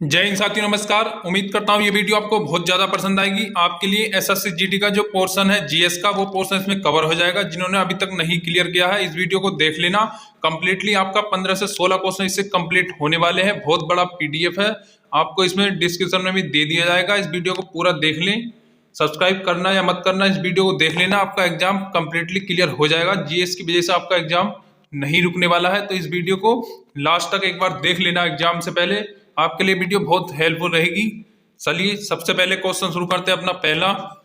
जय हिंद साथियों, नमस्कार। उम्मीद करता हूँ ये वीडियो आपको बहुत ज्यादा पसंद आएगी। आपके लिए एसएससी जीडी का जो पोर्शन है जीएस का, वो पोर्शन इसमें कवर हो जाएगा। जिन्होंने अभी तक नहीं क्लियर किया है, इस वीडियो को देख लेना। कंप्लीटली आपका 15 से 16 क्वेश्चन इससे कंप्लीट होने वाले हैं। बहुत बड़ा पीडीएफ है, आपको इसमें डिस्क्रिप्शन में भी दे दिया जाएगा। इस वीडियो को पूरा देख लें। सब्सक्राइब करना या मत करना, इस वीडियो को देख लेना। आपका एग्जाम कंप्लीटली क्लियर हो जाएगा। जीएस की वजह से आपका एग्जाम नहीं रुकने वाला है, तो इस वीडियो को लास्ट तक एक बार देख लेना। एग्जाम से पहले आपके लिए वीडियो बहुत हेल्पफुल रहेगी। चलिए सबसे पहले क्वेश्चन शुरू करते हैं अपना पहला।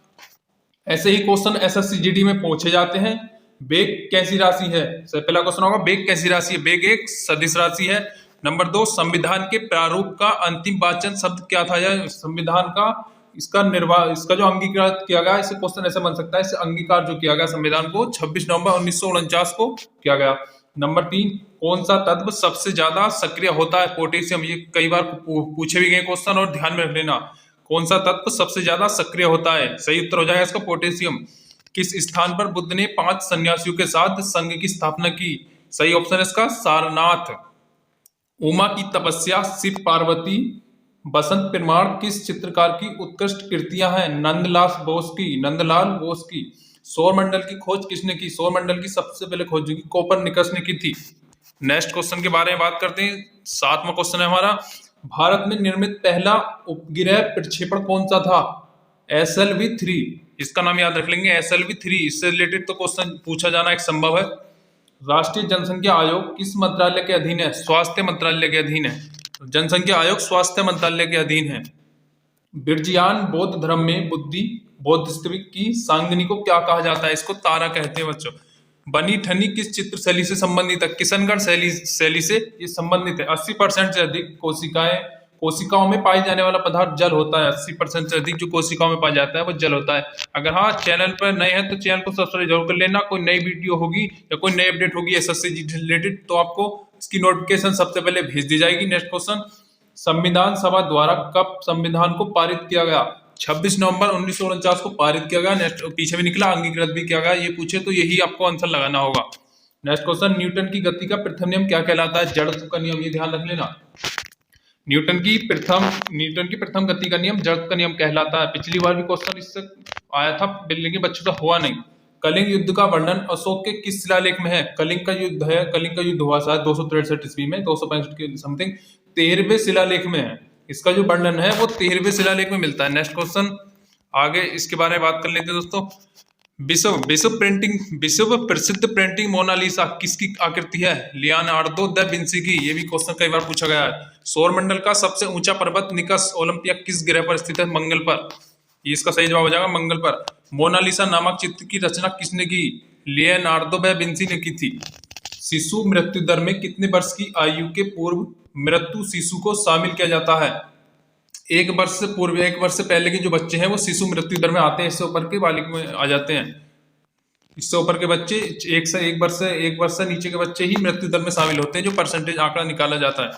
ऐसे ही क्वेश्चन एसएससी जीडी में पूछे जाते हैं। बेग कैसी राशि है? सबसे पहला क्वेश्चन होगा, बेग कैसी राशि है? बेग एक सदिश राशि है। नंबर 2, संविधान के प्रारूप का अंतिम वाचन शब्द क्या था? यह संविधान का इसका जो अंगीकार किया गया, इसे क्वेश्चन ऐसे बन सकता है, इसे अंगीकार जो किया गया संविधान को 26 नवंबर 1949 को किया गया। नंबर 3, कौन सा तत्व सबसे ज्यादा सक्रिय होता है? पोटेशियम। ये कई बार पूछे भी गए क्वेश्चन, और ध्यान में रख लेना। कौन सा तत्व सबसे ज्यादा सक्रिय होता है? सही उत्तर हो जाएगा इसका पोटेशियम। किस स्थान पर बुद्ध ने 5 सन्यासियों के साथ संघ की स्थापना की? सही ऑप्शन है इसका सारनाथ। उमा की तपस्या, शिव पार्वती, बसंत प्रमाण किस चित्रकार की उत्कृष्ट कृतियां हैं? नंदलाल बोस की। सौरमंडल की खोज किसने की? सौरमंडल की सबसे पहले खोज जो की कोपरनिकस ने की थी। नेक्स्ट क्वेश्चन के बारे में बात करते हैं। 7वां क्वेश्चन है हमारा, भारत में निर्मित पहला उपग्रह प्रक्षेपण कौन सा था? SLV-3। इसका नाम याद रख लेंगे, SLV-3। इससे रिलेटेड तो क्वेश्चन पूछा जाना एक संभव है। राष्ट्रीय जनसंख्या आयोग किस मंत्रालय के अधीन है? स्वास्थ्य मंत्रालय के अधीन है। जनसंख्या आयोग स्वास्थ्य मंत्रालय के अधीन है। बिरजियान बौद्ध धर्म में बुद्धि बौद्धिस्टविक की सांगनी को क्या कहा जाता है? इसको तारा कहते हैं बच्चों। बनी ठनी किस चित्र शैली से संबंधित है? किशनगढ़ शैली से ये संबंधित है। 80% से अधिक कोशिकाओं में पाए जाने वाला पदार्थ जल होता है। 80% से अधिक जो कोशिकाओं में पाया जाता है वो जल होता है। अगर हाँ चैनल पर नए हैं तो चैनल को सब्सक्राइब जरूर कर लेना। कोई नई वीडियो होगी या कोई नई अपडेट होगी एसएससी रिलेटेड, तो आपको इसकी नोटिफिकेशन सबसे पहले भेज दी जाएगी। नेक्स्ट क्वेश्चन, संविधान सभा द्वारा कब संविधान को पारित किया गया? 26 नवंबर 1949 को पारित किया गया। नेक्स्ट पीछे भी निकला, अंगीकृत भी किया गया। ये पूछे तो यही आपको आंसर लगाना होगा। नेक्स्ट क्वेश्चन, न्यूटन की गति का प्रथम नियम क्या कहलाता है? जड़त्व का नियम। ये ध्यान रख लेना। न्यूटन की प्रथम गति का नियम जड़त्व का नियम कहलाता है। पिछली बार भी क्वेश्चन इससे आया था, लेकिन बच्चों का हुआ नहीं। कलिंग युद्ध का वर्णन अशोक के किस शिलालेख में है? कलिंग का युद्ध है, कलिंग का युद्ध हुआ शायद 263 ईस्वी में, 265 के समथिंग 13वें शिलालेख में है। इसका जो वर्णन है वो 13वें शिलालेख में मिलता है। नेक्स्ट क्वेश्चन, आगे इसके बारे में बात कर लेते हैं दोस्तों। विश्व प्रसिद्ध पेंटिंग मोनालिसा किसकी आकृति है? लियोनार्डो दा विंसी की। ये भी क्वेश्चन कई बार पूछा गया है। सौरमंडल का सबसे ऊंचा पर्वत निकस ओलंपिया किस ग्रह पर स्थित है? मंगल पर। ये इसका सही जवाब हो जाएगा, मंगल पर। मोनालिसा नामक चित्र की रचना किसने की? लियोनार्डो दा विंसी ने की थी। शिशु मृत्यु दर में कितने वर्ष की आयु के पूर्व मृत्यु शिशु को शामिल किया जाता है? 1 वर्ष से पूर्व, 1 वर्ष से पहले के जो बच्चे हैं वो शिशु मृत्यु दर में आते हैं। इससे ऊपर के बालिक में आ जाते हैं। इससे ऊपर के बच्चे 1 वर्ष से नीचे के बच्चे ही मृत्यु दर में शामिल होते हैं, जो परसेंटेज आंकड़ा निकाला जाता है।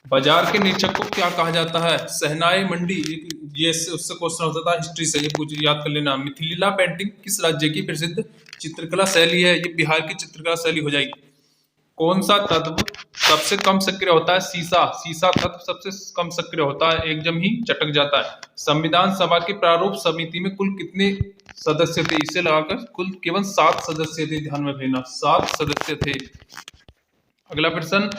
बाजार के निरीक्षक को क्या कहा जाता है? सहनाई मंडी। ये उससे क्वेश्चन होता था हिस्ट्री से, ये पूछ याद कर लेना। मिथिला पेंटिंग किस राज्य की प्रसिद्ध चित्रकला शैली है? ये बिहार की चित्रकला शैली हो जाएगी। कौन सा तत्व सबसे कम सक्रिय होता है? सीसा तत्व सबसे कम सक्रिय होता है, एकदम ही चटक जाता है। संविधान सभा के प्रारूप समिति में कुल कितने सदस्य थे? इसे लगाकर कुल केवल 7 सदस्य थे। ध्यान में रखना, 7 सदस्य थे। अगला प्रश्न,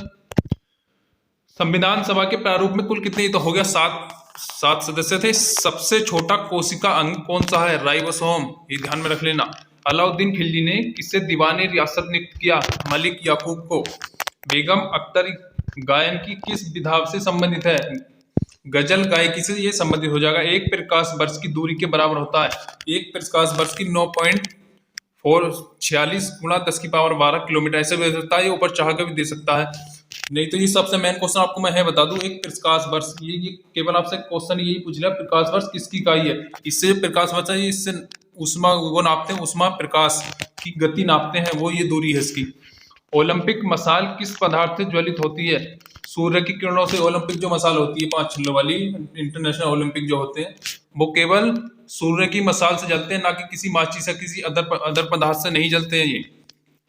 संविधान सभा के प्रारूप में कुल कितने? तो हो गया 7 सदस्य थे। सबसे छोटा कोशिका अंग कौन सा है? राइबोसोम। ये ध्यान में रख लेना। अलाउद्दीन खिलजी ने किसे दीवाने रियासत नियुक्त किया? मलिक याकूब को। बेगम अख्तर गायन की किस विधा से संबंधित है? गजल गायकी से ये संबंधित हो जाएगा। 1 प्रकाश वर्ष की दूरी के बराबर होता है। 1 प्रकाश वर्ष की 9.446 गुणा 10⁻12 किलोमीटर। ऐसे भी दे सकता है, ये ऊपर चाह कर भी दे सकता है। नहीं तो ये सबसे मेन क्वेश्चन आपको मैं है बता दूं, 1 प्रकाश वर्ष। ये केवल आपसे क्वेश्चन यही पूछ लिया, प्रकाश वर्ष किसकी इकाई है? इससे प्रकाश वर्ष है, इससे उष्मा वो नापते हैं, उष्मा प्रकाश की गति नापते हैं, वो ये दूरी है इसकी। ओलंपिक मसाल किस पदार्थ से ज्वलित होती है? सूर्य की किरणों से। ओलंपिक जो मसाल होती है 5 छल्लों वाली, इंटरनेशनल ओलंपिक जो होते हैं, वो केवल सूर्य की मसाल से जलते हैं, ना कि किसी माचिस या किसी अदर पदार्थ से नहीं जलते हैं ये।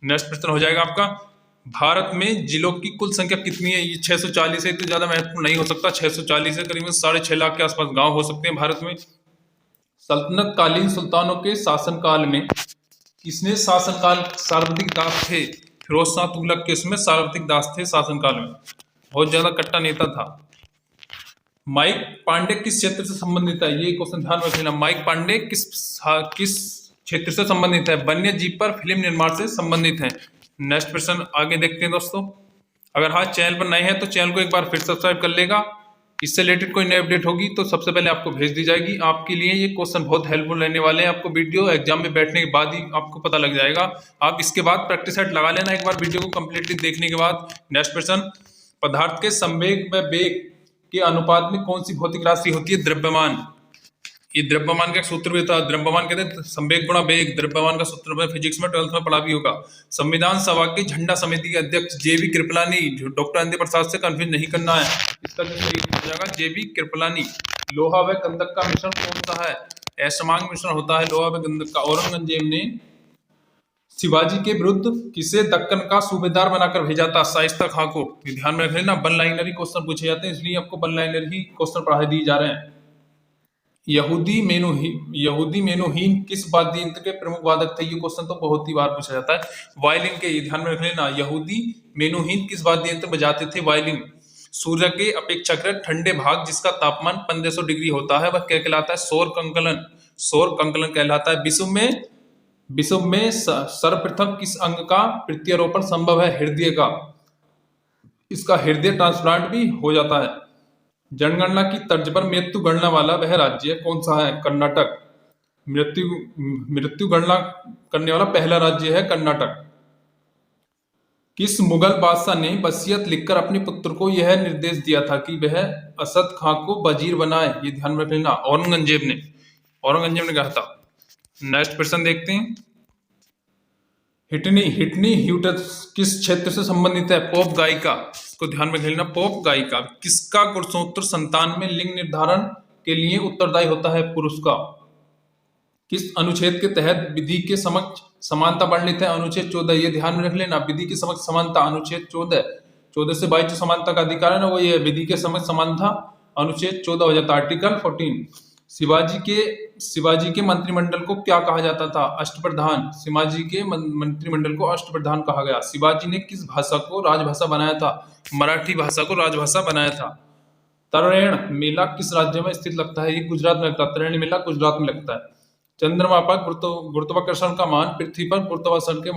नेक्स्ट प्रश्न हो जाएगा आपका, भारत में जिलों की कुल संख्या कितनी है? ये 640 है, तो ज्यादा महत्वपूर्ण नहीं हो सकता। 640 है, करीबन 6.5 लाख के आसपास गांव हो सकते हैं भारत में। सल्तनत कालीन सुल्तानों के शासनकाल में किसने शासनकाल सर्वाधिक दास थे? फिरोज शाह तुगलक के उसमें सर्वाधिक दास थे शासनकाल में, बहुत ज्यादा कट्टा नेता था। माइक पांडे किस क्षेत्र से संबंधित है? ये क्वेश्चन ध्यान में रखना। माइक पांडे किस क्षेत्र से संबंधित है? वन्य जीव पर फिल्म निर्माण से संबंधित है। नेक्स्ट प्रश्न आगे देखते हैं दोस्तों। अगर हाँ चैनल पर नए हैं तो चैनल को एक बार फिर सब्सक्राइब कर लेगा। इससे रिलेटेड कोई नई अपडेट होगी तो सबसे पहले आपको भेज दी जाएगी। आपके लिए ये क्वेश्चन बहुत हेल्पफुल रहने वाले हैं। आपको वीडियो एग्जाम में बैठने के बाद ही आपको पता लग जाएगा। आप इसके बाद प्रैक्टिस सेट लगा लेना एक बार वीडियो को कंप्लीटली देखने के बाद। नेक्स्ट प्रश्न, पदार्थ के संवेग व वेग के अनुपात में कौन सी भौतिक राशि होती है? द्रव्यमान। ये द्रव्यमान का सूत्र भी था। द्रव्यमान कहते हैं संवेग गुणा वेग। द्रव्यमान का सूत्र में फिजिक्स में 12th में पढ़ा भी होगा। संविधान सभा की झंडा समिति के अध्यक्ष जेबी कृपलानी, जो डॉक्टर अंदे प्रसाद से कंफ्यूज नहीं करना है। इसका जो सही हो जाएगा जेबी कृपलानी। लोहा व गंधक का मिश्रण कौन सा है? असमांग मिश्रण होता है लोहा व गंधक का। औरंगजेब ने शिवाजी के विरुद्ध किसे दक्कन का सूबेदार बनाकर भेजा था? शाइस्ता खां को। ध्यान में रख लेना, वन लाइनर ही क्वेश्चन पूछे जाते हैं, इसलिए आपको वन लाइनर ही क्वेश्चन पढ़ाए दिए जा रहे हैं। यहूदी मेनुहीन किस वाद्य यंत्र के प्रमुख वादक थे? ये क्वेश्चन तो बहुत ही बार पूछा जाता है। वायलिन के। ध्यान में रख लेना, यहूदी मेनुहीन किस वाद्य यंत्र बजाते थे? वायलिन। सूर्य के अपेक्षाकृत ठंडे भाग जिसका तापमान 1500 डिग्री होता है वह क्या कहलाता है? सौर कंकलन। सौर कंकलन कहलाता है। विश्व में सर्वप्रथम किस अंग का प्रत्यारोपण संभव है? हृदय का। इसका हृदय ट्रांसप्लांट भी हो जाता है। जनगणना की तर्ज पर मृत्यु गणना वाला वह राज्य कौन सा है? कर्नाटक। मृत्यु गणना करने वाला पहला राज्य है कर्नाटक। किस मुगल बादशाह ने वसीयत लिखकर अपने पुत्र को यह निर्देश दिया था कि वह असद खां को वजीर बनाए? ये ध्यान में रख लेना, औरंगजेब ने कहा था। नेक्स्ट प्रश्न देखते हैं। हिटनी ह्यूटस किस क्षेत्र से संबंधित है? पॉप गायिका। इसको ध्यान में लेना, पॉप गायिका। किसका गुणसूत्र संतान में लिंग निर्धारण के लिए उत्तरदायी होता है? पुरुष का। किस अनुच्छेद के तहत विधि के समक्ष समानता वर्णित है? अनुच्छेद 14। ये ध्यान में रख लेना, विधि के समक्ष समानता अनुच्छेद 14 से 22 जो समानता का अधिकार है ना, वो ये विधि के समक्ष समानता अनुच्छेद 14 हो जाता है, आर्टिकल 14। शिवाजी के मंत्रिमंडल को क्या कहा जाता था? अष्टप्रधान। शिवाजी के मंत्रिमंडल को अष्टप्रधान कहा गया। शिवाजी ने किस भाषा को राजभाषा बनाया था? मराठी भाषा को राजभाषा बनाया था। तरण मेला किस राज्य में स्थित लगता है? ये गुजरात में लगता है। तरण मेला गुजरात में लगता है। चंद्रमा पर गुरुत्वाकर्षण का मान पृथ्वी पर गुरुत्वाकर्षण के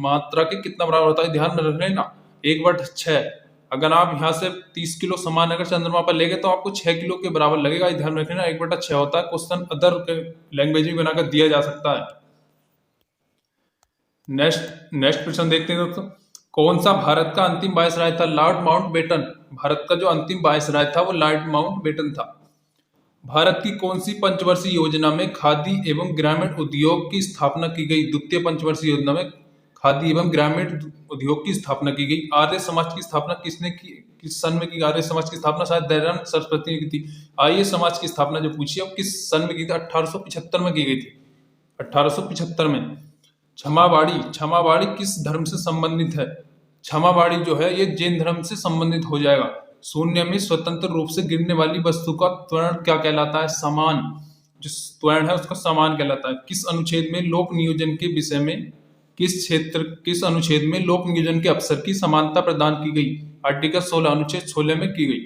मात्रा के कितना बराबर होता है? ध्यान में रख लेना, 1/6। अगर आप यहाँ से 30 किलो सामान अगर चंद्रमा पर ले गए तो आपको 6 किलो के बराबर लगेगा। ध्यान में रखना, 1/6 होता है। क्वेश्चन अदर लैंग्वेज में बनाकर दिया जा सकता है। नेक्स्ट प्रश्न देखते हैं दोस्तों। कौन सा भारत का अंतिम वायसराय था? Lord Mountbatten. भारत का जो अंतिम वायसराय था वो लॉर्ड माउंटबेटन था। भारत की कौन सी पंचवर्षीय योजना में खादी एवं ग्रामीण उद्योग की स्थापना की गई? द्वितीय पंचवर्षीय योजना में खादी एवं ग्रामीण उद्योग की स्थापना की गई। आर्य समाज की स्थापना किसने की? किस सन में की? आर्य समाज की स्थापना शायद दयानंद सरस्वती ने की थी। आर्य समाज की स्थापना जो पूछी अब किस सन में की थी? 1875 में की गई थी, 1875 में। क्षमावाड़ी किस धर्म से संबंधित है? क्षमावाड़ी जो है ये जैन धर्म से संबंधित हो जाएगा। शून्य में स्वतंत्र रूप से गिरने वाली वस्तु का त्वरण क्या कहलाता है? समान। जो त्वरण है उसका समान कहलाता है। किस अनुच्छेद में लोक नियोजन के विषय में किस अनुच्छेद में लोक नियोजन के अवसर की समानता प्रदान की गई? आर्टिकल 16 अनुच्छेद 16 में की गई।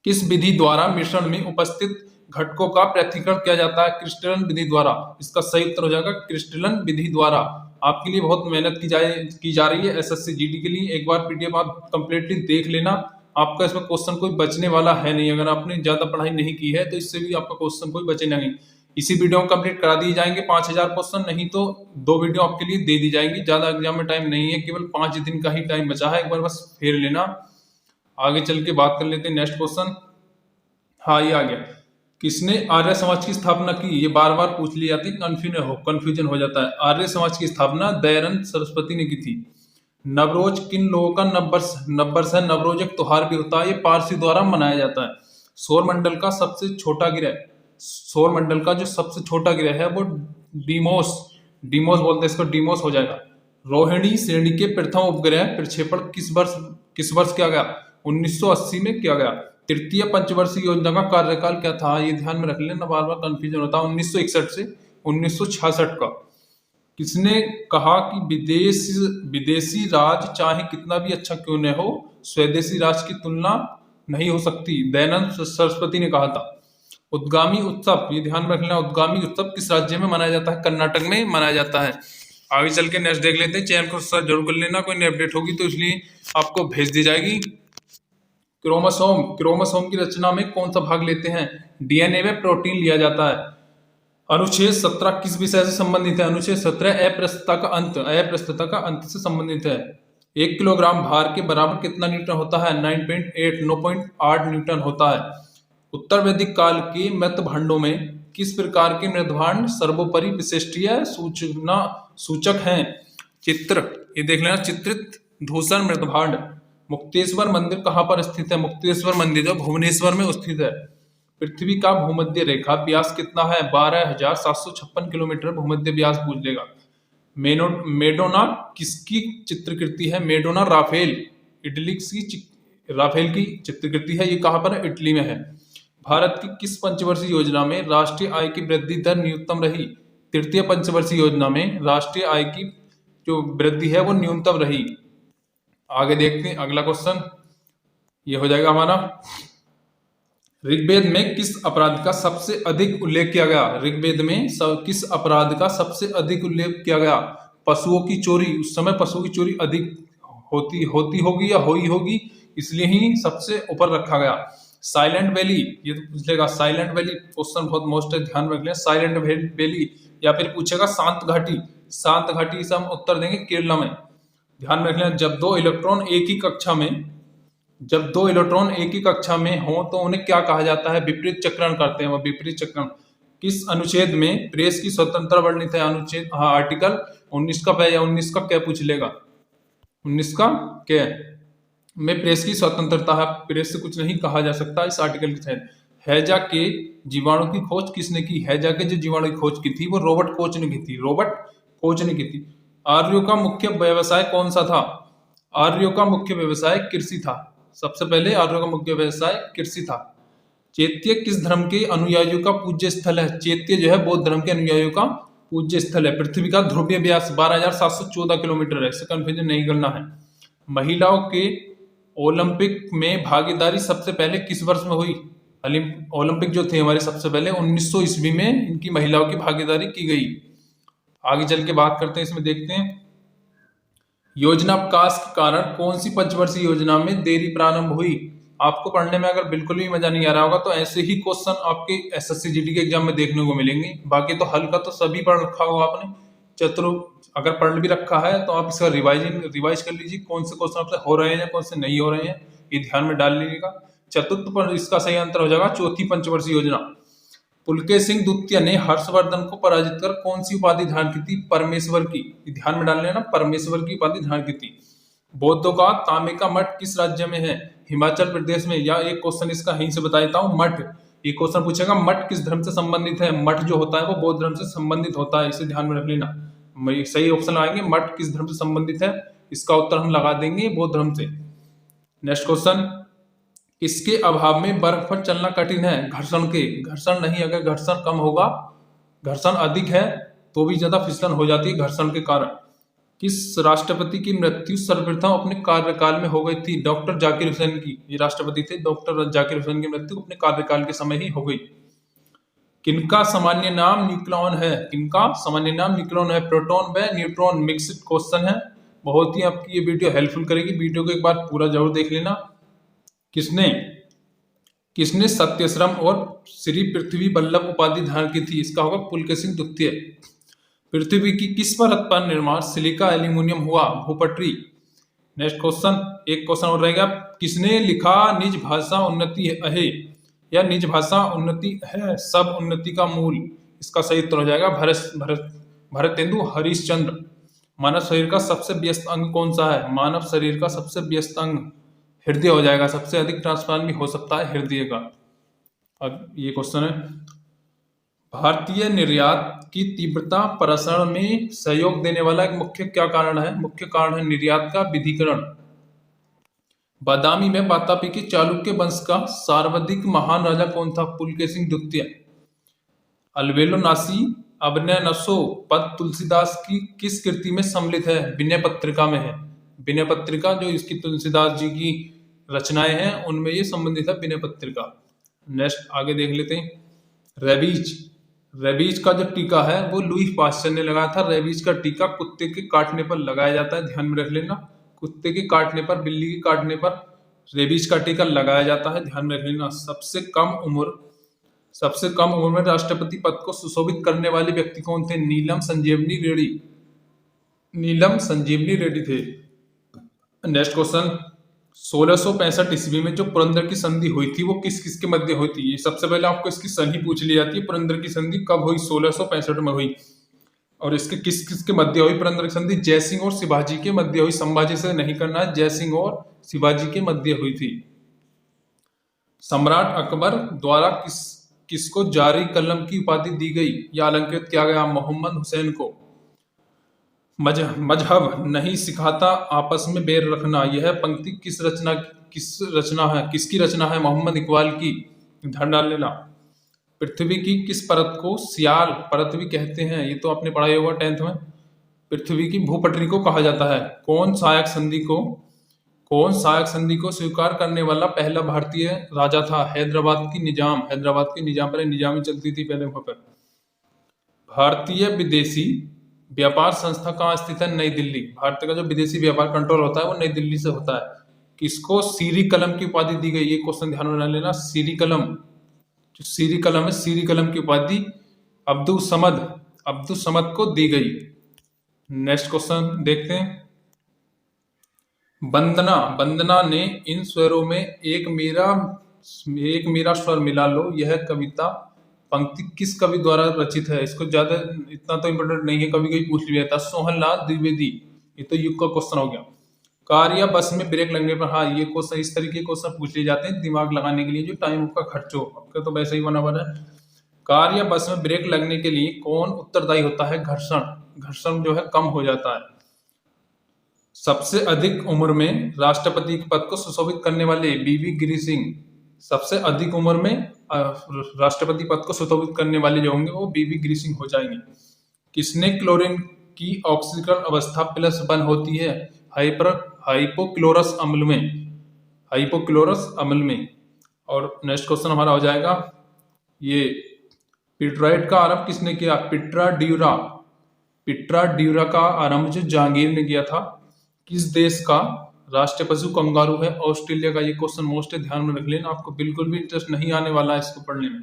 किस विधि द्वारा मिश्रण में उपस्थित घटकों का पृथक्करण किया जाता है? क्रिस्टलन विधि द्वारा। इसका सही उत्तर हो जाएगा क्रिस्टलन विधि द्वारा। आपके लिए बहुत मेहनत की जा रही है एसएससी जीडी के लिए। एक बार पीडीएफ आप कंप्लीटली देख लेना, आपका इसमें क्वेश्चन कोई बचने वाला है नहीं। अगर आपने ज्यादा पढ़ाई नहीं की है तो इससे भी आपका क्वेश्चन कोई बचे नहीं। इसी वीडियो में कंप्लीट करा दिए जाएंगे 5000 क्वेश्चन, नहीं तो 2 वीडियो आपके लिए दे दी जाएंगी। ज्यादा एग्जाम में टाइम नहीं है, केवल 5 दिन का ही टाइम बचा है। एक बार बस फेर लेना। आगे चल के बात कर लेते हैं नेक्स्ट क्वेश्चन। हाँ ये आ गया। किसने आर्य समाज की स्थापना की? ये बार बार पूछ ली जाती है, कंफ्यूजन हो जाता है। आर्य समाज की स्थापना दयानंद सरस्वती ने की थी। नवरोज किन लोगों का नववर्ष है? नवरोज एक त्योहार भी होता है, ये पारसी द्वारा मनाया जाता है। सौरमंडल का सबसे छोटा ग्रह, सौरमंडल का जो सबसे छोटा ग्रह है वो डीमोस बोलते हैं, इसको डीमोस हो जाएगा। रोहिणी श्रेणी के प्रथम उपग्रह प्रक्षेपण किस वर्ष किया गया? 1980 में किया गया। तृतीय पंचवर्षीय योजना का कार्यकाल क्या था? ये ध्यान में रख लेना, बार बार कंफ्यूजन होता है। 1961 से 1966 का। किसने कहा कि विदेशी राज चाहे कितना भी अच्छा क्यों न हो, स्वदेशी राज की तुलना नहीं हो सकती? दयानंद सरस्वती ने कहा था। उद्गामी उत्सव, ये ध्यान रखना, उद्गामी उत्सव किस राज्य में मनाया जाता है? कर्नाटक में मनाया जाता है। आगे चल के नेक्स्ट देख लेते हैं। चैनल को सब्सक्राइब जरूर कर लेना, कोई नई अपडेट होगी तो इसलिए आपको भेज दी जाएगी। क्रोमोसोम की रचना में कौन सा भाग लेते हैं? डीएनए में प्रोटीन लिया जाता है। अनुच्छेद 17 किस विषय से संबंधित है? अनुच्छेद 17 अप्रस्तुता का अंत से संबंधित है। 1 किलोग्राम भार के बराबर कितना न्यूटन होता है? 9.8 न्यूटन होता है। उत्तर वैदिक काल के मृतभांडों में किस प्रकार के मृतभांड सर्वोपरि विशिष्टीय सूचक हैं? चित्र, ये देख लेना, चित्रित धूसर मृतभांड। मुक्तेश्वर मंदिर कहाँ पर स्थित है? मुक्तेश्वर मंदिर जो भुवनेश्वर में स्थित है। पृथ्वी का भूमध्य रेखा व्यास कितना है? 12,756 किलोमीटर भूमध्य व्यास पूछ लेगा। मेडोना किसकी चित्रकृति है? मेडोना राफेल की चित्रकृति है। ये कहाँ पर है? इटली में है। भारत की किस पंचवर्षीय योजना में राष्ट्रीय आय की वृद्धि दर न्यूनतम रही? तृतीय पंचवर्षीय योजना में राष्ट्रीय आय की जो वृद्धि है वो न्यूनतम रही। आगे देखते हैं अगला क्वेश्चन, ये हो जाएगा हमारा। ऋग्वेद में किस अपराध का सबसे अधिक उल्लेख किया गया? ऋग्वेद में किस अपराध का सबसे अधिक उल्लेख किया गया? पशुओं की चोरी। उस समय पशुओं की चोरी अधिक होती होगी या हुई होगी, इसलिए ही सबसे ऊपर रखा गया। साइलेंट वैली, ये तो पूछेगा। साइलेंट वैली क्वेश्चन बहुत मोस्ट है, ध्यान रख लें। साइलेंट वैली या फिर पूछेगा शांत घाटी। शांत घाटी से हम उत्तर देंगे केरला में। ध्यान रख लें, जब दो इलेक्ट्रॉन एक ही कक्षा में हो तो उन्हें क्या कहा जाता है? विपरीत चक्रण करते हैं वो, विपरीत चक्रण। किस अनुच्छेद में प्रेस की स्वतंत्रता वर्णित है? अनुच्छेद, हाँ, आर्टिकल 19 का या 19 का क्या पूछ लेगा? 19 का क्या में प्रेस की स्वतंत्रता है, प्रेस से कुछ नहीं कहा जा सकता इस आर्टिकल के तहत। हैजा के जीवाणु की खोज किसने की? हैजा के जो जीवाणु की खोज की थी वो रॉबर्ट कोच ने की थी। आर्यों का मुख्य व्यवसाय कौन सा था? आर्यों का मुख्य व्यवसाय कृषि था। सबसे पहले आर्यों का मुख्य व्यवसाय कृषि था। चैत्य किस धर्म के अनुयायियों का पूज्य स्थल है? चैत्य जो है बौद्ध धर्म के अनुयायियों का पूज्य स्थल है। पृथ्वी का ध्रुवीय व्यास 12,714 किलोमीटर है, इससे कंफ्यूजन नहीं करना है। महिलाओं के ओलंपिक में भागीदारी सबसे पहले किस वर्ष में हुई? ओलंपिक जो थे हमारे सबसे पहले 1900 ईस्वी में इनकी महिलाओं की भागीदारी की गई। आगे चल के बात करते हैं, इसमें देखते हैं। योजना विकास के कारण कौन सी पंचवर्षीय योजना में देरी प्रारंभ हुई? आपको पढ़ने में अगर बिल्कुल भी मजा नहीं आ रहा होगा तो ऐसे ही क्वेश्चन आपके एसएससी जीडी के एग्जाम में देखने को मिलेंगे। बाकी तो हल का तो सभी पढ़ रखा होगा आपने। अगर पढ़ भी रखा है तो आप इसका रिवाइज कर लीजिए, कौन से क्वेश्चन आपसे हो रहे हैं या कौन से नहीं हो रहे हैं, ये ध्यान में डाल लीजिएगा। चतुर्थ पर इसका सही आंसर हो जाएगा चौथी पंचवर्षीय योजना। पुलकेशिन द्वितीय ने हर्षवर्धन को पराजित कर कौन सी उपाधि धारण की थी? परमेश्वर की, ध्यान में डाल लेना, परमेश्वर की उपाधि धारण की थी। बौद्धों का तांबे का मठ किस राज्य में है? हिमाचल प्रदेश में। या एक क्वेश्चन इसका यहीं से बता देता हूँ, मठ, ये क्वेश्चन पूछेगा मठ किस धर्म से संबंधित है? मठ जो होता है वो बौद्ध धर्म से संबंधित होता है, इसे ध्यान में रख लेना। सही ऑप्शन आएंगे, मठ किस धर्म से संबंधित है, इसका उत्तर हम लगा देंगे बौद्ध धर्म से। नेक्स्ट क्वेश्चन, इसके अभाव में बर्फ पर चलना कठिन है? घर्षण नहीं, अगर घर्षण कम होगा, घर्षण अधिक है तो भी ज्यादा फिसलन हो जाती है घर्षण के कारण। किस राष्ट्रपति की मृत्यु सर्वप्रथम अपने कार्यकाल में हो गई थी? डॉक्टर जाकिर हुसैन की, ये राष्ट्रपति थे, डॉक्टर जाकिर हुसैन की मृत्यु अपने कार्यकाल के समय ही हो गई। किनका सामान्य नाम न्यूक्लियॉन है? किनका सामान्य नाम न्यूक्लियॉन है? प्रोटॉन व न्यूट्रॉन मिक्स्ड क्वेश्चन है, बहुत ही आपकी ये वीडियो हेल्पफुल करेगी। वीडियो को एक बार पूरा जरूर देख लेना। किसने सत्यश्रम और श्री पृथ्वी वल्लभ उपाधि धारण की थी? इसका होगा पुलकेशिन द्वितीय। पृथ्वी की किस परत पर निर्माण सिलिका एल्यूमिनियम हुआ? भूपटरी। नेक्स्ट क्वेश्चन, एक क्वेश्चन और रहेगा, किसने लिखा निज भाषा उन्नति है या निज भाषा उन्नति है सब उन्नति का मूल? इसका सही उत्तर हो जाएगा भरतेंदु हरिश्चंद्र। मानव शरीर का सबसे व्यस्त अंग कौन सा है? मानव शरीर का सबसे व्यस्त अंग हृदय हो जाएगा, सबसे अधिक ट्रांसप्लांट भी हो सकता है हृदय का। अब ये क्वेश्चन है, भारतीय निर्यात की तीव्रता प्रसारण में सहयोग देने वाला एक मुख्य क्या कारण है? मुख्य कारण है निर्यात का विधिकरण। बादामी में वातापी के चालुक्य वंश का सर्वाधिक महान राजा कौन था? पुलकेशिन द्वितीय। अलबेलो नासी अभिनय नसो पद तुलसीदास की किस कृति में सम्मिलित है? विनय पत्रिका में है। विनय पत्रिका जो इसकी तुलसीदास जी की रचनाएं हैं उनमें ये संबंधित है, विनय पत्रिका। नेक्स्ट आगे देख लेते हैं। रेबीज, रेबीज का जो टीका है वो लुई पास्चर ने लगाया था। रेबीज का टीका कुत्ते के काटने पर लगाया जाता है, ध्यान में रख लेना। कुत्ते के काटने पर, बिल्ली के काटने पर रेबीज का टीका लगाया जाता है, ध्यान में रख लेना। सबसे कम उम्र में राष्ट्रपति पद को सुशोभित करने वाले व्यक्ति कौन थे? नीलम संजीवनी रेड्डी। नीलम संजीवनी रेड्डी थे। नेक्स्ट क्वेश्चन, 1665 ईस्वी में जो पुरंदर की संधि हुई थी वो किस किस के मध्य हुई थी? ये सबसे पहले आपको इसकी सही पूछ ली जाती है, पुरंदर की संधि कब हुई? 1665 में हुई। और इसके किस किस के मध्य हुई पुरंदर की संधि? जयसिंह और शिवाजी के मध्य हुई। संभाजी से नहीं करना है, जयसिंह और शिवाजी के मध्य हुई थी। सम्राट अकबर द्वारा किसको जारी कलम की उपाधि दी गई या अलंकृत किया गया? मोहम्मद हुसैन को। मजहब नहीं सिखाता आपस में बैर रखना, यह पंक्ति किसकी रचना है? मोहम्मद इकबाल की, ध्यान डाल लेना। पृथ्वी की किस परत को सियाल परत भी कहते हैं? ये तो आपने पढ़ाई होगा 10th में। पृथ्वी की भूपटरी को कहा जाता है। कौन सहायक संधि को स्वीकार करने वाला पहला भारतीय राजा था? हैदराबाद की निजाम पर निजामी चलती थी पहले वहां पर। भारतीय विदेशी व्यापार संस्था कहाँ स्थित है? नई दिल्ली। भारत का जो विदेशी व्यापार कंट्रोल होता है वो नई दिल्ली से होता है। किसको सीरी कलम की उपाधि दी गई? ये क्वेश्चन ध्यान में लेना। सीरी कलम, जो सीरी कलम है, सीरी कलम की उपाधि अब्दुल समद को दी गई। नेक्स्ट क्वेश्चन देखते हैं। वंदना ने इन स्वरों में एक मेरा स्वर मिला लो, यह कविता पंक्ति किस कवि द्वारा रचित है? इसको ज्यादा इतना तो इम्पोर्टेंट नहीं है, कभी पूछ लिया था। सोहनलाल द्विवेदी। ये तो युग का क्वेश्चन हो गया। कार या बस में ब्रेक लगने पर, हाँ ये क्वेश्चन इस तरीके के क्वेश्चन पूछ लिए जाते हैं दिमाग लगाने के लिए, जो टाइम का खर्च हो। आपका तो वैसे ही बना बना है। कार या बस में ब्रेक लगने के लिए कौन उत्तरदायी होता है? घर्षण जो है कम हो जाता है। सबसे अधिक उम्र में राष्ट्रपति के पद को सुशोभित करने वाले बीवी गिरी सिंह। सबसे अधिक उम्र में राष्ट्रपति पद को सुशोभित करने वाले जो होंगे वो बीवी गिरी सिंह हो जाएंगे। किसने क्लोरीन की ऑक्सीकरण अवस्था +1 होती है? हाइपोक्लोरस अम्ल में। और नेक्स्ट क्वेश्चन हमारा हो जाएगा, ये पिट्राइट का आरंभ किसने किया? पिट्रा ड्यूरा का आरंभ जो जहांगीर ने किया था। किस देश का राष्ट्रीय पशु कंगारू है? ऑस्ट्रेलिया का। ये क्वेश्चन मोस्ट है, ध्यान में रख लेना। आपको बिल्कुल भी इंटरेस्ट नहीं आने वाला है इसको पढ़ने में।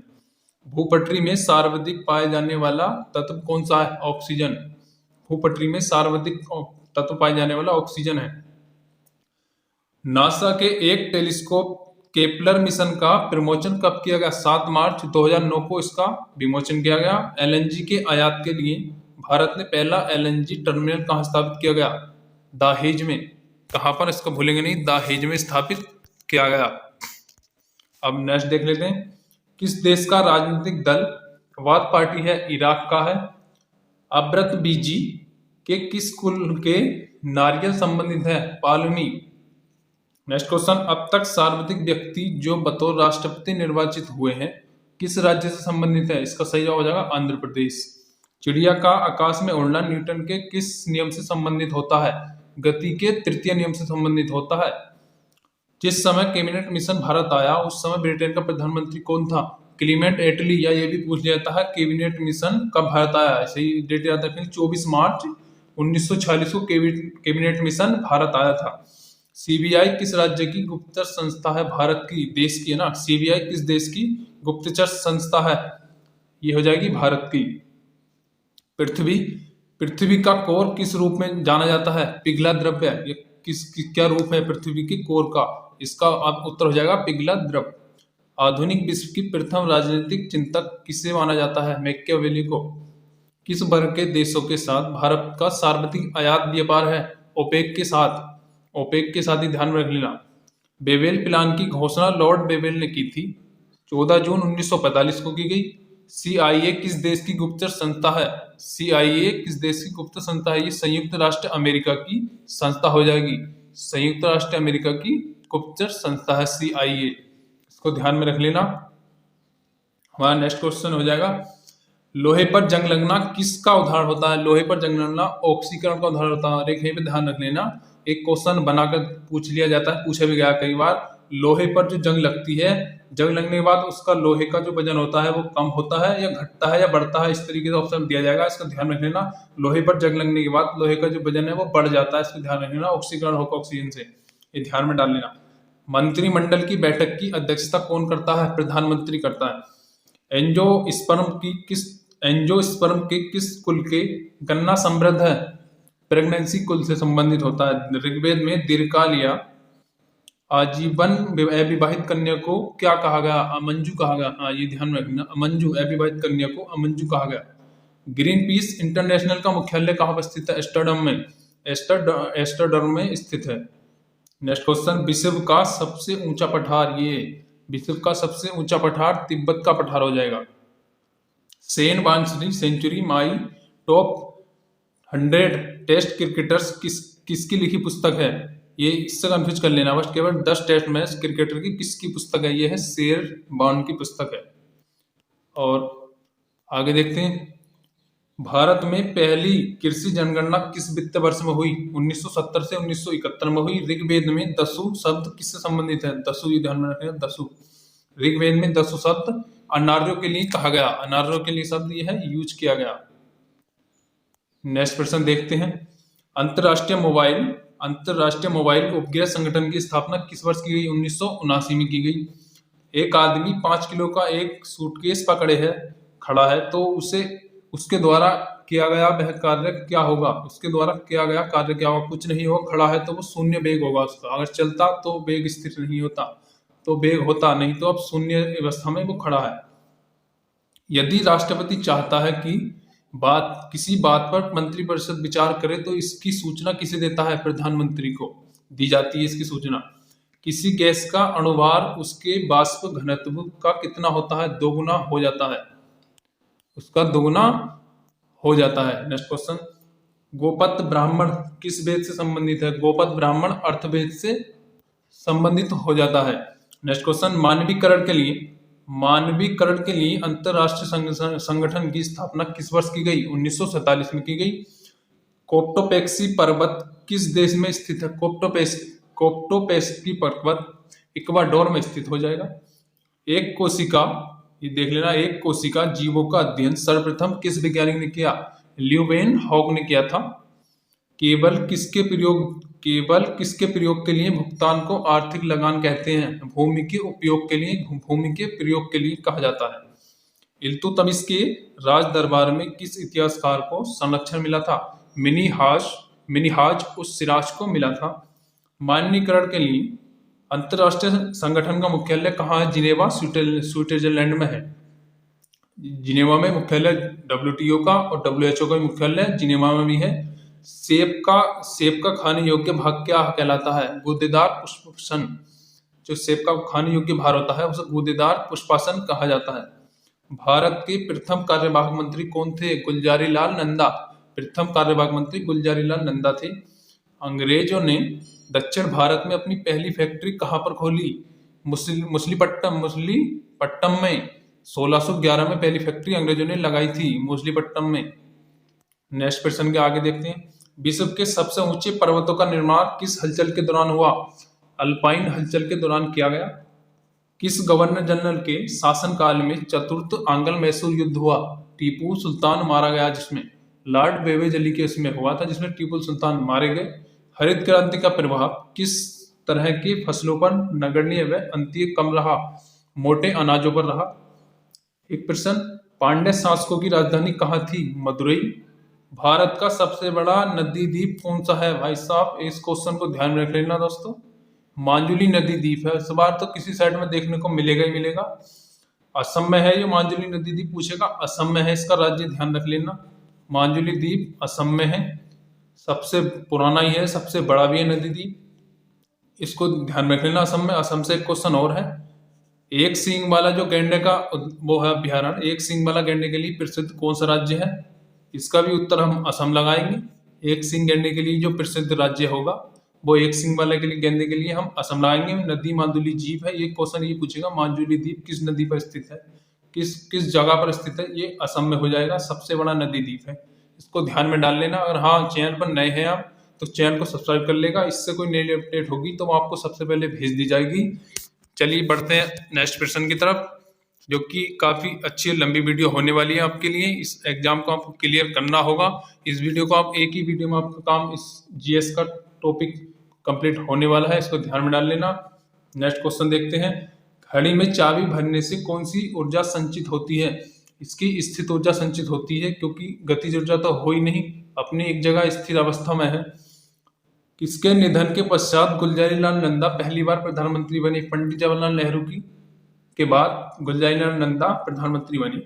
भूपटरी में सर्वाधिक पाए जाने वाला तत्व कौन सा है? ऑक्सीजन। भूपटरी में सर्वाधिक तत्व पाए जाने वाला ऑक्सीजन है। नासा के एक टेलीस्कोप केपलर मिशन का विमोचन कब किया गया? 7 मार्च 2009 को इसका विमोचन किया गया। LNG के आयात के लिए भारत ने पहला LNG टर्मिनल कहाँ स्थापित किया गया? दहेज में। कहां पर? इसको भूलेंगे नहीं, दहेज में स्थापित किया गया। अब नेक्स्ट देख लेते हैं। किस देश का राजनीतिक दल वाद पार्टी है? इराक का है। अब्रत बीजी के किस कुल के नारियल संबंधित है? पालमी। नेक्स्ट क्वेश्चन, अब तक सर्वाधिक व्यक्ति जो बतौर राष्ट्रपति निर्वाचित हुए हैं किस राज्य से संबंधित है? इसका सही जवाब हो जाएगा आंध्र प्रदेश। चिड़िया का आकाश में उड़ना न्यूटन के किस नियम से संबंधित होता है? गति के तृतीय नियम से संबंधित होता है। जिस समय कैबिनेट मिशन भारत आया उस समय ब्रिटेन का प्रधानमंत्री कौन था? क्लीमेंट एटली। या ये भी पूछ लिया जाता है कैबिनेट मिशन कब भारत आया? ऐसे ही डेट याद रखें, 24 मार्च 1946 को कैबिनेट मिशन भारत आया था। सीबीआई किस राज्य की गुप्तचर संस्था है? भारत की, देश की है ना। सीबीआई किस देश की गुप्तचर संस्था है? ये हो जाएगी भारत की। पृथ्वी का कोर किस रूप में जाना जाता है? पिघला द्रव्य। ये क्या रूप है पृथ्वी के कोर का? इसका आप उत्तर हो जाएगा पिघला द्रव। आधुनिक विश्व की प्रथम राजनीतिक चिंतक किसे माना जाता है? मैकियावेली को। किस वर्ग के देशों के साथ भारत का सर्वाधिक आयात व्यापार है? ओपेक के साथ ही ध्यान में रख लेना। बेवेल प्लान की घोषणा लॉर्ड बेवेल ने की थी। 14 जून 1945 को की गई। CIA किस देश की गुप्तचर संस्था है? CIA किस देश की गुप्तचर संस्था है? ये संयुक्त राष्ट्र अमेरिका की संस्था हो जाएगी। संयुक्त राष्ट्र अमेरिका की गुप्तचर संस्था है CIA, इसको ध्यान में रख लेना। हमारा नेक्स्ट क्वेश्चन हो जाएगा, लोहे पर जंग लगना किसका उदाहरण होता है? लोहे पर जंग लगना ऑक्सीकरण का उदाहरण होता है। और एक यहीं पे ध्यान रख लेना, एक क्वेश्चन बनाकर पूछ लिया जाता है, पूछा भी गया कई बार, लोहे पर जो जंग लगती है, जंग लगने के बाद उसका लोहे का जो वजन होता है वो कम होता है या घटता है या बढ़ता है, इस तरीके से ऑप्शन दिया जाएगा। इसका ध्यान रख लेना, लोहे पर जंग लगने के बाद लोहे का जो वजन है वो बढ़ जाता है, इसको ध्यान रख लेना, ऑक्सीकरण होगा ऑक्सीजन से, ये ध्यान में डाल लेना। मंत्रिमंडल की बैठक की अध्यक्षता कौन करता है? प्रधानमंत्री करता है। एंजियोस्पर्म के किस कुल के गन्ना समृद्ध है? प्रेगनेंसी कुल से संबंधित होता है। ऋग्वेद में दीर्घकाल या आजीवन अविवाहित कन्या को क्या कहा गया? अमंजू कहा गया। हाँ, ये ध्यान में रखना, अमंजू, अविवाहित कन्या को अमंजू कहा गया। ग्रीन पीस इंटरनेशनल का मुख्यालय कहाँ पर स्थित है? एस्टरडम में, एस्टरडम में स्थित है। नेक्स्ट क्वेश्चन, विश्व का सबसे ऊंचा पठार, ये विश्व का सबसे ऊंचा पठार तिब्बत का पठार हो जाएगा। सेन वानसरी century my top 100 test cricketers किसकी लिखी पुस्तक है? ये इससे कंफ्यूज कर लेना बस, केवल 10 टेस्ट मैच क्रिकेटर की किसकी पुस्तक है? ये है शेर बॉर्न की पुस्तक है। और आगे देखते हैं, भारत में पहली कृषि जनगणना किस वित्त वर्ष में हुई? 1970 से 1971 में हुई। ऋग्वेद में दसु शब्द किससे संबंधित है? दसु, ये ध्यान में रखें, दसु। ऋग्वेद में दसु शब्द अनार्यों के लिए कहा गया, अनार्यों के लिए शब्द ये है यूज किया गया। नेक्स्ट प्रश्न देखते हैं, अंतरराष्ट्रीय मोबाइल उपग्रह संगठन की स्थापना किस वर्ष की गई? 1979 में की गई। एक आदमी 5 किलो का एक सूटकेस पकड़े है, खड़ा है, तो उसके द्वारा किया गया वह कार्य क्या होगा? उसके द्वारा किया गया कार्य क्या होगा? कुछ नहीं होगा। खड़ा है तो वो शून्य वेग होगा उसका। अगर चलता तो वेग स्थिर नहीं होता, तो वेग होता, नहीं तो अब शून्य अवस्था में वो खड़ा है। यदि राष्ट्रपति चाहता है कि किसी बात पर मंत्रिपरिषद विचार करे तो इसकी सूचना किसे देता है? प्रधानमंत्री को दी जाती है इसकी सूचना। किसी गैस का अणुभार उसके वाष्प घनत्व का कितना होता है? 2 गुना हो जाता है, उसका 2 गुना हो जाता है। नेक्स्ट क्वेश्चन, गोपत ब्राह्मण किस वेद से संबंधित है? गोपत ब्राह्मण अर्थवेद से संबंधित हो जाता है। नेक्स्ट क्वेश्चन, मानवीकरण के लिए अंतरराष्ट्रीय संगठन की स्थापना किस वर्ष की गई? 1947 में की गई। कोप्टोपेक्सी पर्वत किस देश में स्थित है? कोप्टोपेक्सी पर्वत इक्वाडोर में स्थित हो जाएगा। एक कोशिका, ये देख लेना, एक कोशिका जीवों का अध्ययन सर्वप्रथम किस वैज्ञानिक ने किया? ल्यूवेनहॉक ने किया था। केवल किसके प्रयोग के लिए भुगतान को आर्थिक लगान कहते हैं? भूमि के प्रयोग के लिए कहा जाता है। इल्तुतमिश के राज दरबार में किस इतिहासकार को संरक्षण मिला था? मिनिहाज उस सिराज को मिला था। मानकीकरण के लिए अंतरराष्ट्रीय संगठन का मुख्यालय कहाँ है? जिनेवा, स्विट्जरलैंड में है। जिनेवा में मुख्यालय WTO का और WHO का मुख्यालय जिनेवा में भी है। सेब का खाने योग्य भाग क्या कहलाता है? गूदेदार पुष्पासन। जो सेब का खाने योग्य भाग होता है उसे गूदेदार पुष्पासन कहा जाता है। भारत के प्रथम कार्यवाहक मंत्री कौन थे? गुलजारीलाल नंदा। प्रथम कार्यवाहक मंत्री गुलजारीलाल नंदा थे। अंग्रेजों ने दक्षिण भारत में अपनी पहली फैक्ट्री कहाँ पर खोली? मछलीपट्टम में। 1611 में पहली फैक्ट्री अंग्रेजों ने लगाई थी मछलीपट्टम में। नेक्स्ट प्रश्न के आगे देखते हैं, विश्व के सबसे ऊंचे पर्वतों का निर्माण किस हलचल के दौरान हुआ? अल्पाइन हलचल के दौरान किया गया। किस गवर्नर जनरल के शासनकाल में चतुर्थ आंग्ल मैसूर युद्ध हुआ? टीपू सुल्तान मारा गया, जिसमें लॉर्ड बेवेजली के उसमें हुआ था, जिसमें टीपू सुल्तान मारे गए। हरित क्रांति का प्रभाव किस तरह की फसलों पर नगण्य व अंतीय कम रहा? मोटे अनाजों पर रहा। एक प्रश्न, पांड्य शासकों की राजधानी कहाँ थी? मदुरई। भारत का सबसे बड़ा नदी द्वीप कौन सा है? भाई साहब, इस क्वेश्चन को ध्यान में रख लेना दोस्तों, मांजुली नदी द्वीप है। इस बार तो किसी साइड में देखने को मिलेगा ही मिलेगा। असम में है, ये मांजुली नदी द्वीप पूछेगा, असम में है इसका राज्य, ध्यान रख लेना। मांजुली द्वीप असम में है, सबसे पुराना ही है, सबसे बड़ा भी है नदी द्वीप, इसको ध्यान में रख लेना। असम में, असम से एक क्वेश्चन और है, एक सींग वाला जो गैंडे का वो है अभ्यारण्य, एक सींग वाला गैंडे के लिए प्रसिद्ध कौन सा राज्य है? इसका भी उत्तर हम असम लगाएंगे। एक सींग गैंडे के लिए जो प्रसिद्ध राज्य होगा वो एक सींग वाले के लिए गेंदे के लिए हम असम लगाएंगे। नदी माजुली द्वीप है, ये क्वेश्चन ये पूछेगा माजुली द्वीप किस नदी पर स्थित है, किस किस जगह पर स्थित है? ये असम में हो जाएगा, सबसे बड़ा नदी द्वीप है, इसको ध्यान में डाल लेना। अगर हाँ चैनल पर नए हैं आप तो चैनल को सब्सक्राइब कर लेगा, इससे कोई नई अपडेट होगी तो वो आपको सबसे पहले भेज दी जाएगी। चलिए बढ़ते हैं नेक्स्ट प्रश्न की तरफ, जो कि काफ़ी अच्छी लंबी वीडियो होने वाली है आपके लिए। इस एग्जाम को आपको क्लियर करना होगा। इस वीडियो को आप एक ही वीडियो में आपका काम इस जीएस का टॉपिक कंप्लीट होने वाला है, इसको ध्यान में डाल लेना। नेक्स्ट क्वेश्चन देखते हैं। घड़ी में चाबी भरने से कौन सी ऊर्जा संचित होती है? इसकी स्थित ऊर्जा संचित होती है, क्योंकि गतिज ऊर्जा तो हो ही नहीं, अपनी एक जगह स्थिर अवस्था में है। किसके निधन के पश्चात गुलजारीलाल नंदा पहली बार प्रधानमंत्री बने? पंडित जवाहरलाल नेहरू की के बाद गुलजारीलाल नंदा प्रधानमंत्री बनी।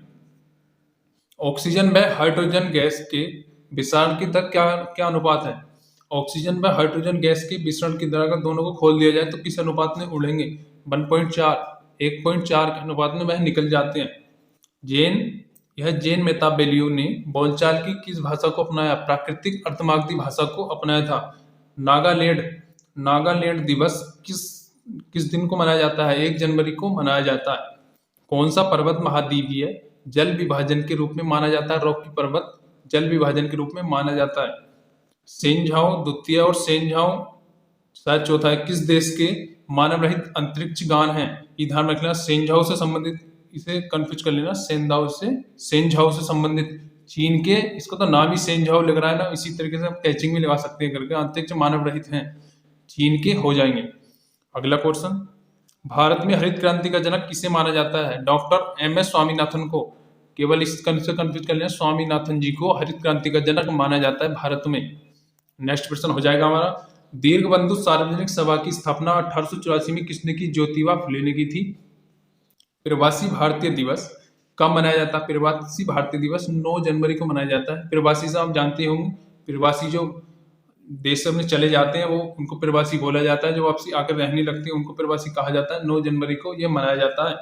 ऑक्सीजन व हाइड्रोजन गैस के विसरण की दर क्या क्या अनुपात है? ऑक्सीजन व हाइड्रोजन गैस के विसरण की दर अगर दोनों को खोल दिया जाए तो किस अनुपात में उड़ेंगे? 1.4, 1.4 के अनुपात में वह निकल जाते हैं। जेन मेताबेलियो ने बोलचाल की किस भाषा को अपनाया? प्राकृतिक अर्धमागधी भाषा को अपनाया था। नागालैंड दिवस किस दिन को मनाया जाता है? 1 जनवरी को मनाया जाता है। कौन सा पर्वत महाद्वीपीय जल विभाजन के रूप में माना जाता है? रॉकी पर्वत जल विभाजन के रूप में माना जाता है। सेंझाओ द्वितीय और सेंझाओ शायद चौथा है, किस देश के मानव रहित अंतरिक्ष यान है? ये ध्यान रखना, सेंझाओ से संबंधित, इसे कंफ्यूज कर लेना सेंझाओ से संबंधित चीन के, इसको तो नाम ही सेंझाओ लग रहा है ना, इसी तरीके से आप कैचिंग में लगा सकते हैं करके, अंतरिक्ष मानव रहित हैं, चीन के हो जाएंगे। अगला क्वेश्चन, भारत में हरित क्रांति का जनक किसे माना जाता है? डॉक्टर एम एस स्वामीनाथन को, केवल इस से कंफ्यूज कर लेना, स्वामीनाथन जी को हरित क्रांति का जनक माना जाता है भारत में। नेक्स्ट प्रश्न हो जाएगा हमारा, दीर्घबंधु सार्वजनिक सभा की स्थापना 1884 में किसने की? ज्योतिबा फुले ने की थी। प्रवासी भारतीय दिवस कब मनाया जाता है? प्रवासी भारतीय दिवस 9 जनवरी को मनाया जाता है। प्रवासी से आप जानते होंगे, प्रवासी जो देश से अपने चले जाते हैं वो उनको प्रवासी बोला जाता है, जो वापसी आकर रहने लगते हैं उनको प्रवासी कहा जाता है। 9 जनवरी को यह मनाया जाता है।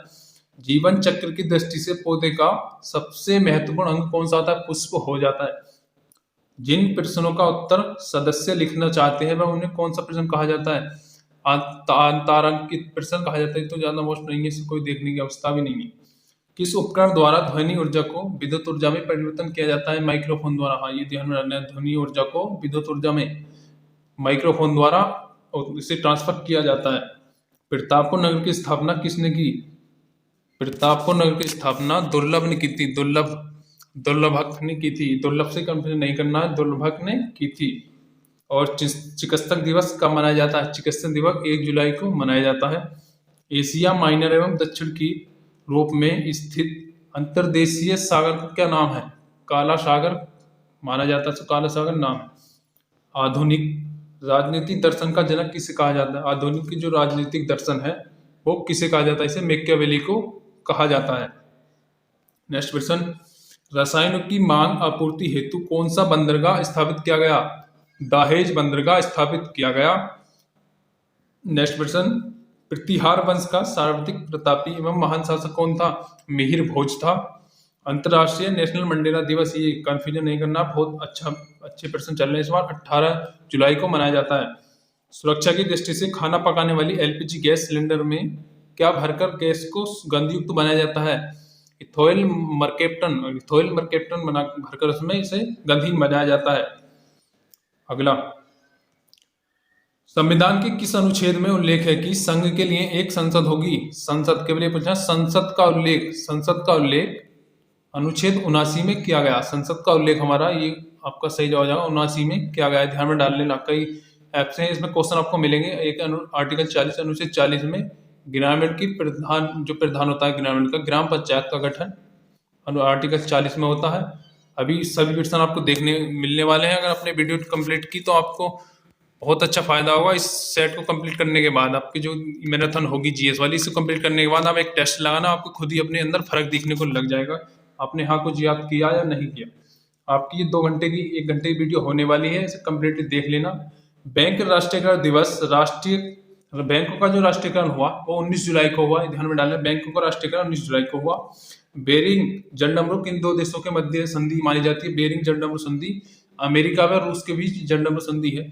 जीवन चक्र की दृष्टि से पौधे का सबसे महत्वपूर्ण अंग कौन सा होता है? पुष्प हो जाता है। जिन प्रश्नों का उत्तर सदस्य लिखना चाहते हैं वह उन्हें कौन सा प्रश्न कहा जाता है? अंतरांकित प्रश्न कहा जाता है। तो ज्यादा मोस्ट नहीं है, इसको कोई देखने की अवस्था भी नहीं है। किस उपकरण द्वारा ध्वनि ऊर्जा को विद्युत ऊर्जा में परिवर्तन किया जाता है? माइक्रोफोन द्वारा। हाँ, ये ध्यान में रखना है, ध्वनि ऊर्जा को विद्युत ऊर्जा में माइक्रोफोन द्वारा इसे ट्रांसफर किया जाता है। प्रतापपुर नगर की स्थापना किसने की? प्रतापपुर नगर की स्थापना दुर्लभ ने की थी। दुर्लभक ने की थी, दुर्लभ से कंफ्यूजन नहीं करना है, दुर्लभक ने की थी। और चिकित्सक दिवस कब मनाया जाता है? चिकित्सक दिवस 1 जुलाई को मनाया जाता है। एशिया माइनर एवं दक्षिण की रूप में स्थित अंतर्देशीय सागर का क्या नाम है? काला सागर माना जाता है, तो काला सागर नाम है। आधुनिक राजनीतिक दर्शन का जनक किसे कहा जाता है? आधुनिक जो राजनीतिक दर्शन है वो किसे कहा जाता है? इसे मैकियावेली को कहा जाता है। नेक्स्ट क्वेश्चन, रसायनों की मांग आपूर्ति हेतु कौन सा बंदरगाह स्थापित किया गया? दाहेज बंदरगाह स्थापित किया गया। नेक्स्ट क्वेश्चन, प्रतिहार वंश का सर्वाधिक प्रतापी एवं महान शासक कौन था? मिहिर भोज था। अंतरराष्ट्रीय नेशनल मंडेला दिवस, ये कंफ्यूजन नहीं करना, बहुत अच्छे प्रश्न चल रहे हैं इस बार, 18 जुलाई को मनाया जाता है। सुरक्षा की दृष्टि से खाना पकाने वाली एलपीजी गैस सिलेंडर में क्या भरकर गैस को गंधयुक्त बनाया जाता है? इथोइल मरकेप्टन बना भरकर उसमें इसे गंधहीन बनाया जाता है। अगला, संविधान के किस अनुच्छेद में उल्लेख है कि संघ के लिए एक संसद होगी? संसद के लिए पूछा, संसद का उल्लेख अनुच्छेद 79 में किया गया। संसद का उल्लेख हमारा ये आपका सही जवाब जाएगा 79 में किया गया है, ध्यान में डाल लेना। कई ऐप्स हैं, इसमें क्वेश्चन आपको मिलेंगे। एक आर्टिकल 40 अनुच्छेद 40 में ग्रामीण की प्रधान होता है, ग्रामीण का ग्राम पंचायत का गठन आर्टिकल 40 में होता है। अभी सभी प्रश्न आपको देखने मिलने वाले हैं। अगर आपने वीडियो कंप्लीट की तो आपको बहुत अच्छा फायदा होगा। इस सेट को कंप्लीट करने के बाद आपकी जो मैराथन होगी जीएस वाली, इसे कंप्लीट करने के बाद आप एक टेस्ट लगाना, आपको खुद ही अपने अंदर फर्क दिखने को लग जाएगा, आपने हाँ कुछ याद किया या नहीं किया। आपकी ये 1 घंटे की वीडियो होने वाली है, इसे कंप्लीटली देख लेना। बैंक राष्ट्रीयकरण दिवस मतलब बैंकों का जो राष्ट्रीयकरण हुआ वो 19 जुलाई को हुआ, ध्यान में डालें, बैंकों का राष्ट्रीयकरण 19 जुलाई को हुआ। बेरिंग जलडमरू किन दो देशों के मध्य संधि मानी जाती है? बेरिंग जलडमरू संधि अमेरिका व रूस के बीच जलडमरू संधि है।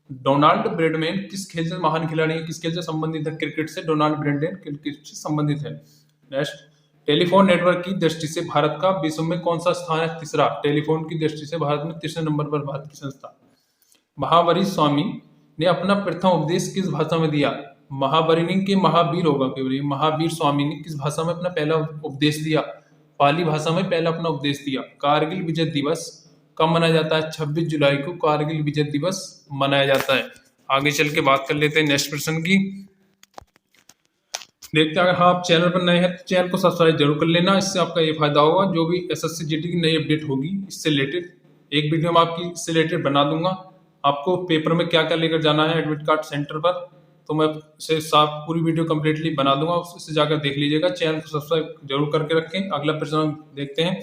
डोनाल्ड ब्रैडमैन किस खेल से महान खिलाड़ी है? किस खेल से संबंधित है? क्रिकेट से डोनाल्ड ब्रैडमैन क्रिकेट से संबंधित है। नेक्स्ट, टेलीफोन नेटवर्क की दृष्टि से भारत का विश्व में कौन सा स्थान है? तीसरा। टेलीफोन की दृष्टि से भारत में तीसरे नंबर पर भारत की संस्था। महावीर स्वामी ने अपना प्रथम उपदेश किस भाषा में दिया? महावरिणी के महावीर होगा केवल, महावीर स्वामी ने किस भाषा में अपना पहला उपदेश दिया? पाली भाषा में पहला अपना उपदेश दिया। कारगिल विजय दिवस कब मनाया जाता है? 26 जुलाई को कारगिल विजय दिवस मनाया जाता है। आगे चल के बात कर लेते हैं नेक्स्ट प्रश्न की। देखते हैं, अगर हाँ आप चैनल पर नए हैं तो चैनल को सब्सक्राइब जरूर कर लेना, इससे आपका ये फायदा होगा, जो भी एसएससी जीडी की नई अपडेट होगी इससे रिलेटेड एक वीडियो में आपकी इससे रिलेटेड बना दूंगा। आपको पेपर में क्या क्या लेकर जाना है एडमिट कार्ड सेंटर पर, तो मैं से साफ पूरी वीडियो कंप्लीटली बना दूंगा, उससे जाकर देख लीजिएगा। चैनल को सब्सक्राइब जरूर करके रखें। अगला प्रश्न देखते हैं,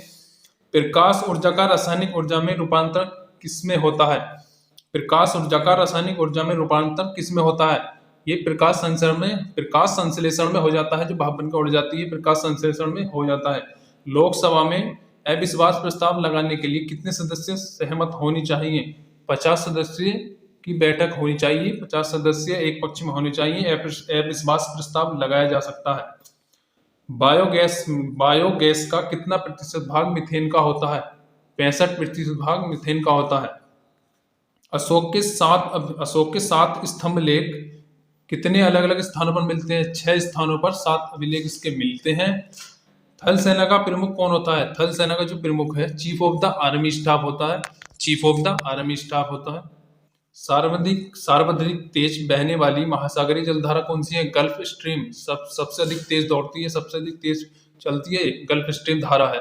प्रकाश ऊर्जा का रासायनिक ऊर्जा में रूपांतर किसमें होता है? प्रकाश ऊर्जा का रासायनिक ऊर्जा में रूपांतर किसमें होता है? ये प्रकाश संश्लेषण में हो जाता है, जो भाप बनकर उड़ जाती है प्रकाश संश्लेषण में हो जाता है। लोकसभा में अविश्वास प्रस्ताव लगाने के लिए कितने सदस्य सहमत होनी चाहिए? 50 सदस्य की बैठक होनी चाहिए, 50 सदस्य एक पक्ष में होने चाहिए, अविश्वास प्रस्ताव लगाया जा सकता है। बायोगैस का कितना प्रतिशत भाग मीथेन का होता है? 65% भाग मीथेन का होता है। अशोक के 7 स्तंभ लेख कितने अलग अलग स्थानों पर मिलते हैं? 6 स्थानों पर 7 अभिलेख इसके मिलते हैं। थल सेना का प्रमुख कौन होता है? थल सेना का जो प्रमुख है chief of the army staff होता है, chief of the army staff होता है। सर्वाधिक तेज बहने वाली महासागरीय जलधारा कौन सी है? Gulf stream. सबसे अधिक तेज दौड़ती है, सबसे अधिक तेज चलती है, गल्फ स्ट्रीम धारा है।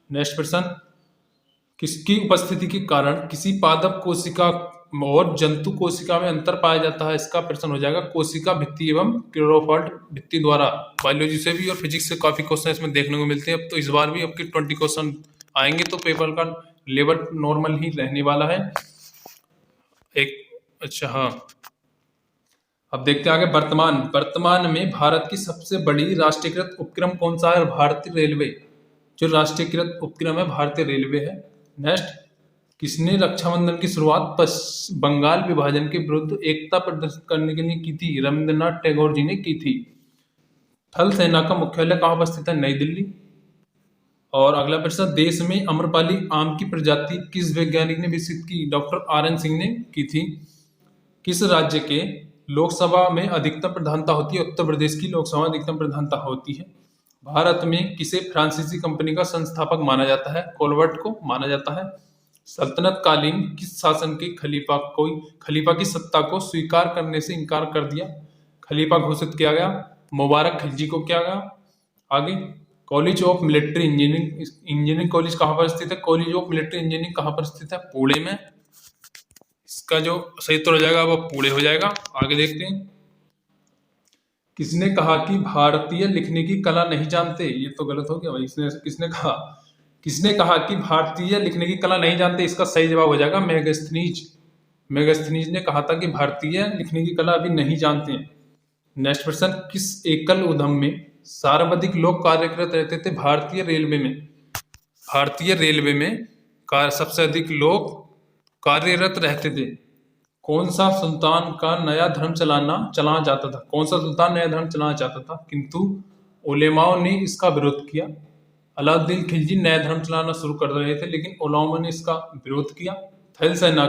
नेक्स्ट प्रश्न, किसकी उपस्थिति के कारण किसी पादप कोशिका और जंतु कोशिका में अंतर पाया जाता है? इसका प्रश्न हो जाएगा कोशिका भित्ति एवं क्लोरोफॉल्ट भित्ति द्वारा। बायोलॉजी से भी और फिजिक्स से काफी क्वेश्चन इसमें देखने को मिलते हैं। अब तो इस बार भी आपके 20 क्वेश्चन आएंगे, तो पेपर का लेवल नॉर्मल ही रहने वाला है। अच्छा हाँ, अब देखते हैं आगे। वर्तमान में भारत की सबसे बड़ी राष्ट्रीयकृत उपक्रम कौन सा है? भारतीय रेलवे। जो राष्ट्रीयकृत उपक्रम है भारतीय रेलवे है। नेक्स्ट, किसने रक्षाबंधन की शुरुआत बंगाल विभाजन के विरुद्ध एकता प्रदर्शित करने के लिए की थी? रविंद्रनाथ टैगोर जी ने की थी। थल सेना का मुख्यालय कहाँ पर स्थित है? नई दिल्ली। और अगला प्रश्न, देश में अम्रपाली आम की प्रजाति किस वैज्ञानिक ने विकसित की? डॉक्टर RN सिंह ने की थी। किस राज्य के लोकसभा में अधिकतम प्रधानता होती है? उत्तर प्रदेश की लोकसभा में अधिकतम प्रधानता होती है। भारत में किसे फ्रांसीसी कंपनी का संस्थापक माना जाता है? कोलवर्ट को माना जाता है। सल्तनत कालीन किस शासन के खलीफा की सत्ता को स्वीकार करने से इनकार कर दिया? खलीफा घोषित किया गया। मुबारक खिलजी को किया गया। आगे, college of military engineering college कहाँ पर स्थित है? कॉलेज ऑफ मिलिट्री इंजीनियरिंग कहाँ पर स्थित है? पुणे में। इसका जो सही उत्तर हो जाएगा वो पुणे हो जाएगा। आगे देखते हैं, किसने कहा कि भारतीय लिखने की कला नहीं जानते? ये तो गलत हो गया भाई। किसने कहा कि भारतीय लिखने की कला नहीं जानते? इसका सही जवाब हो जाएगा मेगास्थनीज ने कहा था कि भारतीय लिखने की कला अभी नहीं जानते हैं। नेक्स्ट प्रश्न, किस एकल उद्यम में सर्वाधिक लोग कार्यरत रहते थे? भारतीय रेलवे में सबसे अधिक लोग कार्यरत रहते थे। कौन सा सुल्तान का नया धर्म चलाना चाहता था? कौन सा सुल्तान नया धर्म चलाना चाहता था, किंतु उलेमाओं ने इसका विरोध किया? अलाउद्दीन खिलजी नया धर्म चलाना शुरू कर रहे थे, लेकिन उलेमाओं ने इसका विरोध किया। थल सेना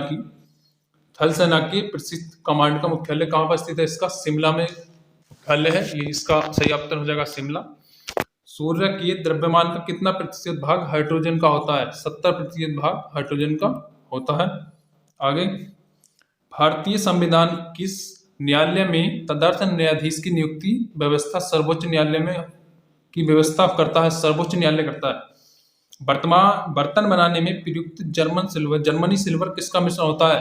की प्रसिद्ध कमांड का मुख्यालय कहाँ पर स्थित है? इसका शिमला में मुख्यालय है। ये इसका सही उत्तर हो जाएगा शिमला। सूर्य के द्रव्यमान का कितना प्रतिशत भाग हाइड्रोजन का होता है? 70% भाग हाइड्रोजन का होता है। आगे, भारतीय संविधान किस न्यायालय में तदर्थ न्यायाधीश की नियुक्ति व्यवस्था सर्वोच्च न्यायालय में की व्यवस्था करता है? सर्वोच्च न्यायालय करता है। बर्तन बनाने में प्रयुक्त जर्मनी सिल्वर किसका मिश्रण होता है?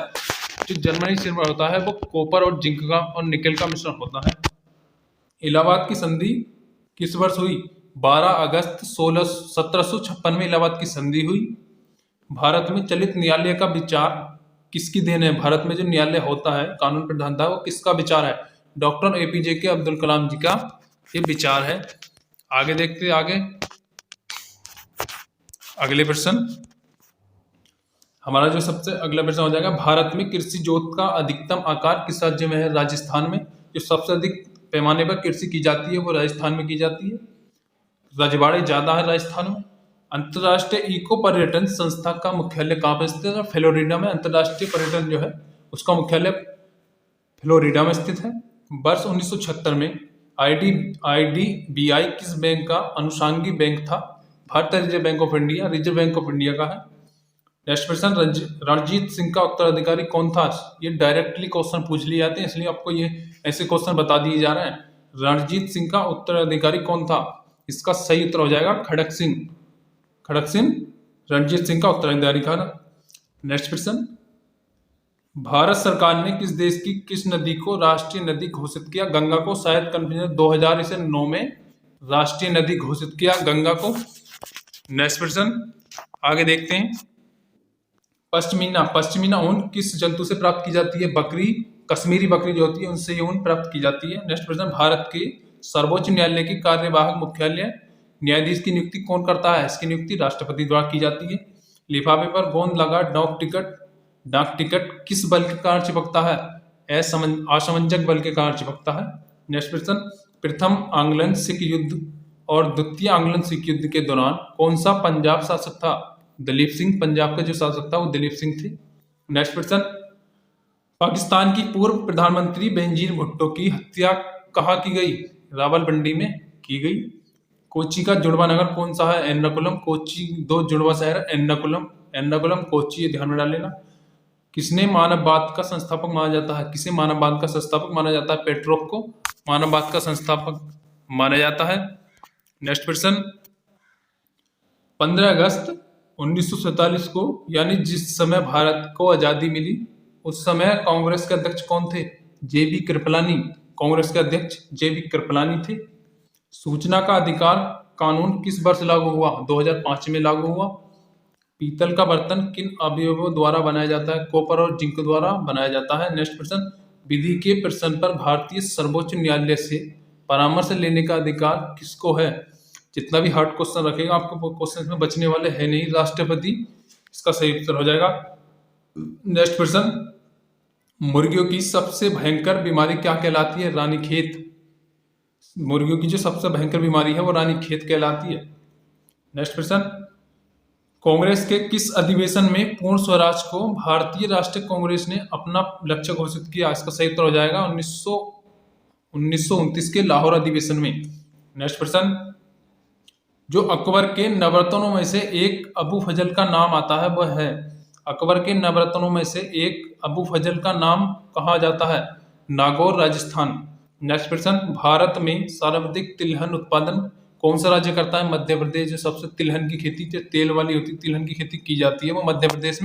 जो जर्मनी सिल्वर होता है वो कॉपर और जिंक का और निकेल का मिश्रण होता है। इलाहाबाद की संधि किस वर्ष हुई? 12 अगस्त 1756 में इलाहाबाद की संधि हुई। भारत में चलित न्यायालय का विचार किसकी देन है? भारत में जो न्यायालय होता है, कानून प्रधानता, वो किसका विचार है? डॉक्टर एपीजे के अब्दुल कलाम जी का ये विचार है। आगे देखते हैं आगे अगले प्रश्न। हमारा जो सबसे अगला प्रश्न हो जाएगा, भारत में कृषि जोत का अधिकतम आकार किस राज्य में है? राजस्थान में। जो सबसे अधिक पैमाने पर कृषि की जाती है वो राजस्थान में की जाती है। रजवाड़े ज्यादा है राजस्थान में। अंतर्राष्ट्रीय इको पर्यटन संस्था का मुख्यालय कहाँ पर स्थित है? फ्लोरिडा में। अंतर्राष्ट्रीय पर्यटन जो है उसका मुख्यालय फ्लोरिडा में स्थित है। वर्ष 1976 में IDBI किस बैंक का अनुषंगी बैंक था? भारतीय reserve bank of India, reserve bank of India का है। नेक्स्ट प्रश्न, रणजीत सिंह का उत्तराधिकारी कौन था? ये डायरेक्टली क्वेश्चन पूछ लिए जाते हैं, इसलिए आपको ये ऐसे क्वेश्चन बता दिए जा रहे हैं। रणजीत सिंह का उत्तराधिकारी कौन था? इसका सही उत्तर हो जाएगा खड़क सिंह। खड़क सिंह रणजीत सिंह का उत्तराधिकारी था। नेक्स्ट प्रश्न, भारत सरकार ने किस देश की किस नदी को राष्ट्रीय नदी घोषित किया? गंगा को। शायद कंफ्यूजन 2009 में राष्ट्रीय नदी घोषित किया गंगा को। नेक्स्ट प्रश्न आगे देखते हैं। पश्मीना ऊन किस जंतु से प्राप्त की जाती है? बकरी, कश्मीरी बकरी जो होती है उनसे ये ऊन प्राप्त की जाती है। नेक्स्ट प्रश्न, भारत के सर्वोच्च न्यायालय की कार्यवाहक मुख्यालय न्यायाधीश की नियुक्ति कौन करता है? इसकी नियुक्ति राष्ट्रपति द्वारा की जाती है। लिफाफे पर गोंद लगा डाक टिकट किस बल के कारण चिपकता है? असमंजक बल के कारण चिपकता है। नेक्स्ट प्रश्न, प्रथम आंग्लन सिख युद्ध और द्वितीय आंग्लन सिख युद्ध के दौरान कौन सा पंजाब शासक था? दलीप सिंह। पंजाब का जो शासक था वो दलीप सिंह थे। नेक्स्ट प्रश्न, पाकिस्तान की पूर्व प्रधानमंत्री बेनजीर भुट्टो की हत्या कहाँ की गई? रावलपिंडी में की गई। कोच्चि का जुड़वा नगर कौन सा है? एर्नाकुलम। कोच्चि 2 जुड़वा शहर एर्नाकुलम कोच्चि, ये ध्यान में डाल लेना। किसने मानववाद का संस्थापक माना जाता है? किसे मानववाद का संस्थापक माना जाता है? पेट्रोव को मानववाद का संस्थापक माना जाता है। नेक्स्ट प्रश्न, 15 अगस्त 1947 को यानी जिस समय भारत को आजादी मिली उस समय कांग्रेस के अध्यक्ष कौन थे? JB कृपलानी। कांग्रेस के अध्यक्ष JB कृपलानी थे। सूचना का अधिकार कानून किस वर्ष लागू हुआ? 2005 में लागू हुआ। पीतल का बर्तन किन अवयवों द्वारा बनाया जाता है? कॉपर और जिंक द्वारा बनाया जाता है। नेक्स्ट प्रश्न, विधि के प्रश्न पर भारतीय सर्वोच्च न्यायालय से परामर्श लेने का अधिकार किसको है? जितना भी हार्ड क्वेश्चन रखेगा आपको क्वेश्चन में बचने वाले है नहीं। राष्ट्रपति इसका सही उत्तर हो जाएगा। नेक्स्ट प्रश्न, मुर्गियों की सबसे भयंकर बीमारी क्या कहलाती है? रानीखेत। मुर्गियों की जो सबसे भयंकर बीमारी है वो रानीखेत कहलाती है। नेक्स्ट प्रश्न, कांग्रेस के किस अधिवेशन में पूर्ण स्वराज को भारतीय राष्ट्रीय कांग्रेस ने अपना लक्ष्य घोषित किया? इसका सही उत्तर हो जाएगा 1929 के लाहौर अधिवेशन में। नेक्स्ट प्रश्न, जो अकबर के नवरत्नों में से एक अबू फजल का नाम आता है वह है? अकबर के नवरत्नों में से एक अबू फजल का नाम कहा जाता है? नागौर, राजस्थान। नेक्स्ट प्रश्न, भारत में सर्वाधिक तिलहन उत्पादन कौन सा राज्य करता है? मध्य प्रदेश। जो सबसे तिलहन की खेती जो तेल वाली होती है तिलहन की खेती की जाती है वो मध्य प्रदेश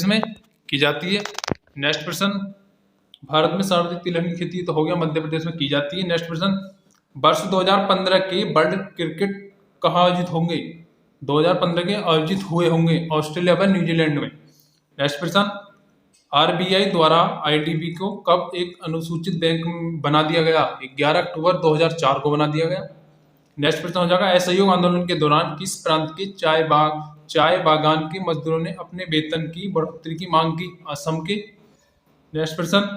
में की जाती है। नेक्स्ट प्रश्न, भारत में सर्वाधिक तिलहन की खेती तो हो गया मध्य प्रदेश में की जाती है। नेक्स्ट प्रश्न, वर्ष 2015 के वर्ल्ड क्रिकेट कहाँ आयोजित होंगे? 2015 के आयोजित हुए होंगे ऑस्ट्रेलिया व न्यूजीलैंड में। नेक्स्ट प्रश्न, RBI द्वारा IDB को कब एक अनुसूचित बैंक बना दिया गया? 11 अक्टूबर 2004 को बना दिया गया। नेक्स्ट प्रश्न हो जाएगा, असहयोग आंदोलन के दौरान किस प्रांत के चाय बागान के मजदूरों ने अपने वेतन की बढ़ोतरी की मांग की? असम के। नेक्स्ट प्रश्न,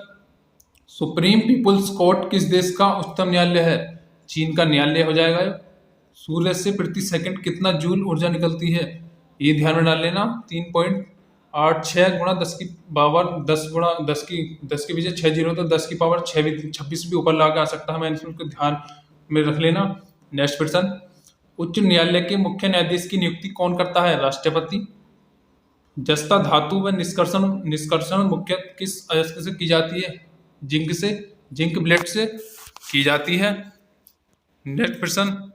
सुप्रीम पीपुल्स कोर्ट किस देश का उच्चतम न्यायालय है? चीन का न्यायालय हो जाएगा। सूर्य से प्रति सेकंड कितना जूल ऊर्जा निकलती है? ये ध्यान में डाल लेना 3.86 गुणा 10 की पावर 10 गुणा 10 के पीछे 6 जीरो तो 10 की पावर 26 भी ऊपर लगा आ सकता है। मैंने उसको ध्यान में रख लेना। नेक्स्ट प्रश्न, उच्च न्यायालय के मुख्य न्यायाधीश की नियुक्ति कौन करता है? राष्ट्रपति। जस्ता धातु व निष्कर्षण मुख्य किस अयस्क से की जाती है? जिंक से, जिंक ब्लेड से की जाती है। नेक्स्ट प्रश्न,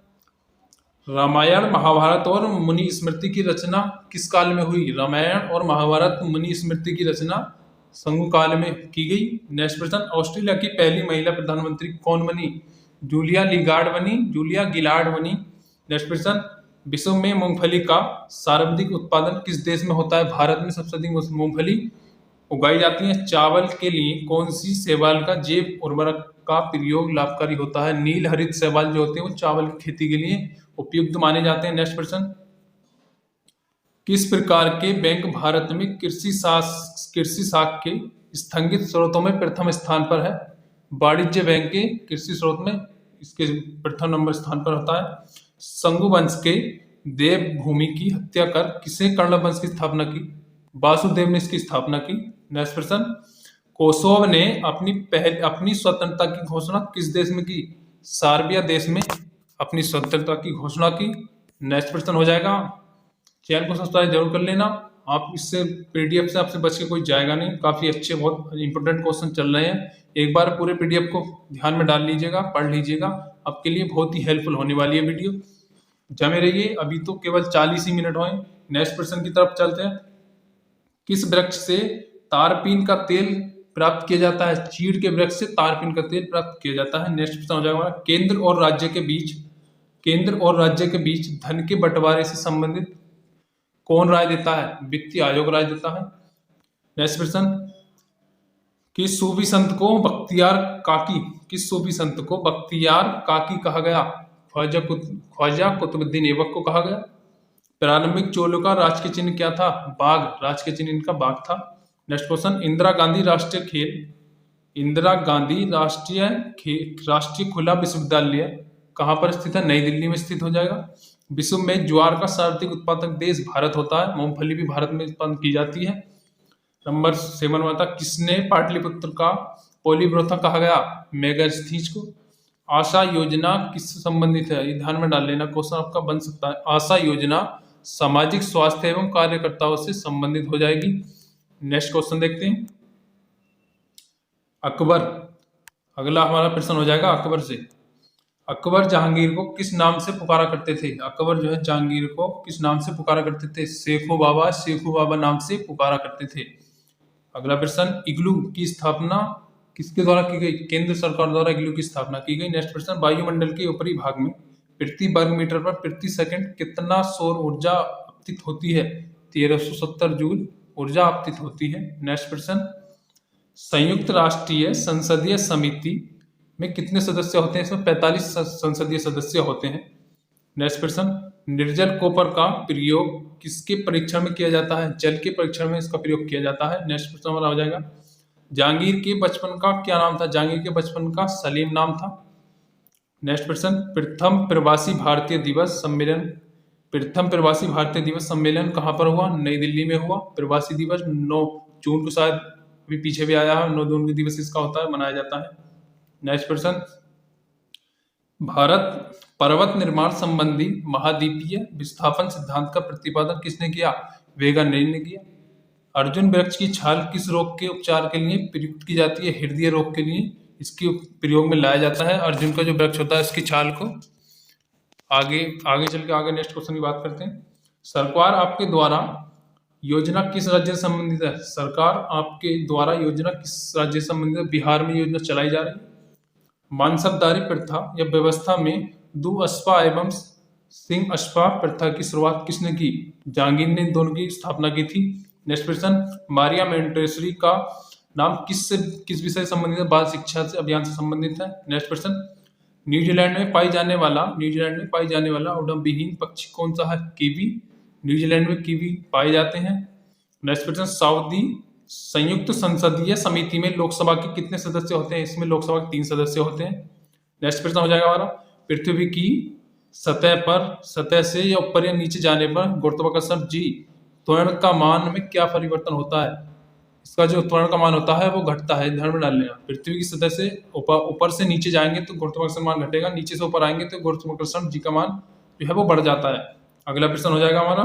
रामायण महाभारत और मुनि स्मृति की रचना किस काल में हुई? रामायण और महाभारत मुनि स्मृति की रचना संगु काल में की गई। नेक्स्ट प्रश्न, ऑस्ट्रेलिया की पहली महिला प्रधानमंत्री कौन बनी? जूलिया गिलार्ड बनी। नेक्स्ट प्रश्न, विश्व में मूंगफली का सर्वाधिक उत्पादन किस देश में होता है? भारत में सबसे अधिक मूंगफली उगाई जाती हैं। चावल के लिए कौन सी शैवाल का जैव उर्वरक का प्रयोग लाभकारी होता है? नील हरित शैवाल जो होते हैं वो चावल की खेती के लिए उपयुक्त माने जाते हैं। नेक्स्ट प्रश्न, किस प्रकार के बैंक भारत में कृषि साख के स्थगित स्रोतों में प्रथम स्थान पर है? वाणिज्य बैंक के कृषि स्रोत में इसके प्रथम नंबर स्थान पर होता है। शंगु वंश के देवभूमि की हत्या कर किसे कर्ण वंश की स्थापना की? वासुदेव ने इसकी स्थापना की। नेक्स्ट प्रश्न, कोसोव ने अपनी स्वतंत्रता की घोषणा किस देश में की? सार्बिया देश में अपनी स्वतंत्रता की घोषणा की। नेक्स्ट प्रश्न हो जाएगा। चैनल को सब्सक्राइब जरूर कर लेना। आप इससे पीडीएफ से आपसे बच के कोई जाएगा नहीं। काफी अच्छे बहुत इंपोर्टेंट क्वेश्चन चल रहे हैं। एक बार पूरे पीडीएफ को ध्यान में डाल लीजिएगा, पढ़ लीजिएगा, आपके लिए बहुत ही हेल्पफुल होने वाली है वीडियो। जमे रहिए, अभी तो केवल 40 ही मिनट हुए। नेक्स्ट प्रश्न की तरफ चलते हैं। किस वृक्ष से तारपीन का तेल प्राप्त किया जाता है? चीड़ के वृक्ष से तारपीन का तेल प्राप्त किया जाता है। नेक्स्ट प्रश्न हो जाएगा। केंद्र और राज्य के बीच धन के बंटवारे से संबंधित कौन राय देता है? वित्तीय आयोग राय देता है। नेक्स्ट प्रश्न, किस सूफी संत को बख्तियार काकी कहा गया? ख्वाजा कुतुबुद्दीन ऐबक को कहा गया। प्रारंभिक चोलों का राजकीय चिन्ह क्या था? बाघ, राजकीय चिन्ह इनका बाघ था। नेक्स्ट क्वेश्चन, इंदिरा गांधी राष्ट्रीय खुला विश्वविद्यालय कहाँ पर स्थित है? नई दिल्ली में स्थित हो जाएगा। विश्व में ज्वार का सर्वाधिक उत्पादक देश भारत होता है। मूंगफली भी भारत में उत्पादन की जाती है। नंबर 7 में था, किसने पाटलिपुत्र का पोलीब्रोथा कहा गया? मेगास्थनीज को। आशा योजना किससे संबंधित है? ये ध्यान में डाल लेना, क्वेश्चन आपका बन सकता है। आशा योजना सामाजिक स्वास्थ्य एवं कार्यकर्ताओं से संबंधित हो जाएगी। नेक्स्ट क्वेश्चन देखते हैं। अकबर, अगला हमारा प्रश्न हो जाएगा अकबर से। अकबर जहांगीर को किस नाम से पुकारा करते थे? अकबर जो है जहांगीर को किस नाम से पुकारा करते थे? शेखू बाबा नाम से पुकारा करते थे। अगला प्रश्न, इग्लू की स्थापना किसके द्वारा की गई? केंद्र सरकार द्वारा इग्लू की स्थापना की गई। नेक्स्ट प्रश्न, वायुमंडल के ऊपरी भाग में प्रति वर्ग मीटर पर प्रति सेकंड कितना सौर ऊर्जा अपतित होती है? 1370 जूल ऊर्जा अपतित होती है। नेक्स्ट प्रश्न, संयुक्त राष्ट्रीय संसदीय समिति में कितने सदस्य होते हैं? इसमें 45 संसदीय सदस्य होते हैं। नेक्स्ट प्रश्न, निर्जल कॉपर का प्रयोग किसके परीक्षण में किया जाता है? जल के परीक्षण में इसका प्रयोग किया जाता है। नेक्स्ट प्रश्न हमारा हो जाएगा, जहांगीर के बचपन का क्या नाम था? जहांगीर के बचपन का सलीम नाम था। नेक्स्ट प्रश्न, प्रथम प्रवासी भारतीय दिवस सम्मेलन कहाँ पर हुआ? नई दिल्ली में हुआ। प्रवासी दिवस 9 जून को शायद अभी पीछे भी आया है, 9 जून के दिवस इसका होता है, मनाया जाता है। नेक्स्ट प्रश्न, भारत पर्वत निर्माण संबंधी महाद्वीपीय विस्थापन सिद्धांत का प्रतिपादन किसने किया? वेगानरी ने किया। अर्जुन वृक्ष की छाल किस रोग के उपचार के लिए प्रयुक्त की जाती है? हृदय रोग के लिए इसके प्रयोग में लाया जाता है। अर्जुन का जो वृक्ष होता है इसकी छाल को। आगे चल के आगे नेक्स्ट क्वेश्चन की बात करते हैं। सरकार आपके द्वारा योजना किस राज्य से संबंधित है? सरकार आपके द्वारा योजना किस राज्य से संबंधित है? बिहार में योजना चलाई जा रही है। मानसबदारी प्रथा या व्यवस्था में दुअस्पा एवं सिंह अश्वा प्रथा की शुरुआत किसने की? जहांगीर ने दोनों की स्थापना की थी। नेक्स्ट प्रश्न, मारिया मोंटेसरी का नाम किस विषय से संबंधित है? बाल शिक्षा से अभियान से संबंधित है। नेक्स्ट प्रश्न, न्यूजीलैंड में पाई जाने वाला उड़नविहीन पक्षी कौन सा है? कीवी। न्यूजीलैंड में कीवी पाए जाते हैं। नेक्स्ट प्रश्न, सऊदी संयुक्त संसदीय समिति में लोकसभा के कितने सदस्य होते हैं? इसमें लोकसभा के 3 सदस्य होते हैं। नेक्स्ट प्रश्न हो जाएगा हमारा, पृथ्वी की सतह से या ऊपर या नीचे जाने पर गुरुत्वाकर्षण जी त्वरण का मान में क्या परिवर्तन होता है? इसका जो त्वरण का मान होता है वो घटता है, ध्यान में डाल लेना। पृथ्वी की सतह से ऊपर से नीचे जाएंगे तो गुरुत्वाकर्षण मान घटेगा, नीचे से ऊपर आएंगे तो गुरुत्वाकर्षण जी का मान जो है वो बढ़ जाता है। अगला प्रश्न हो जाएगा हमारा,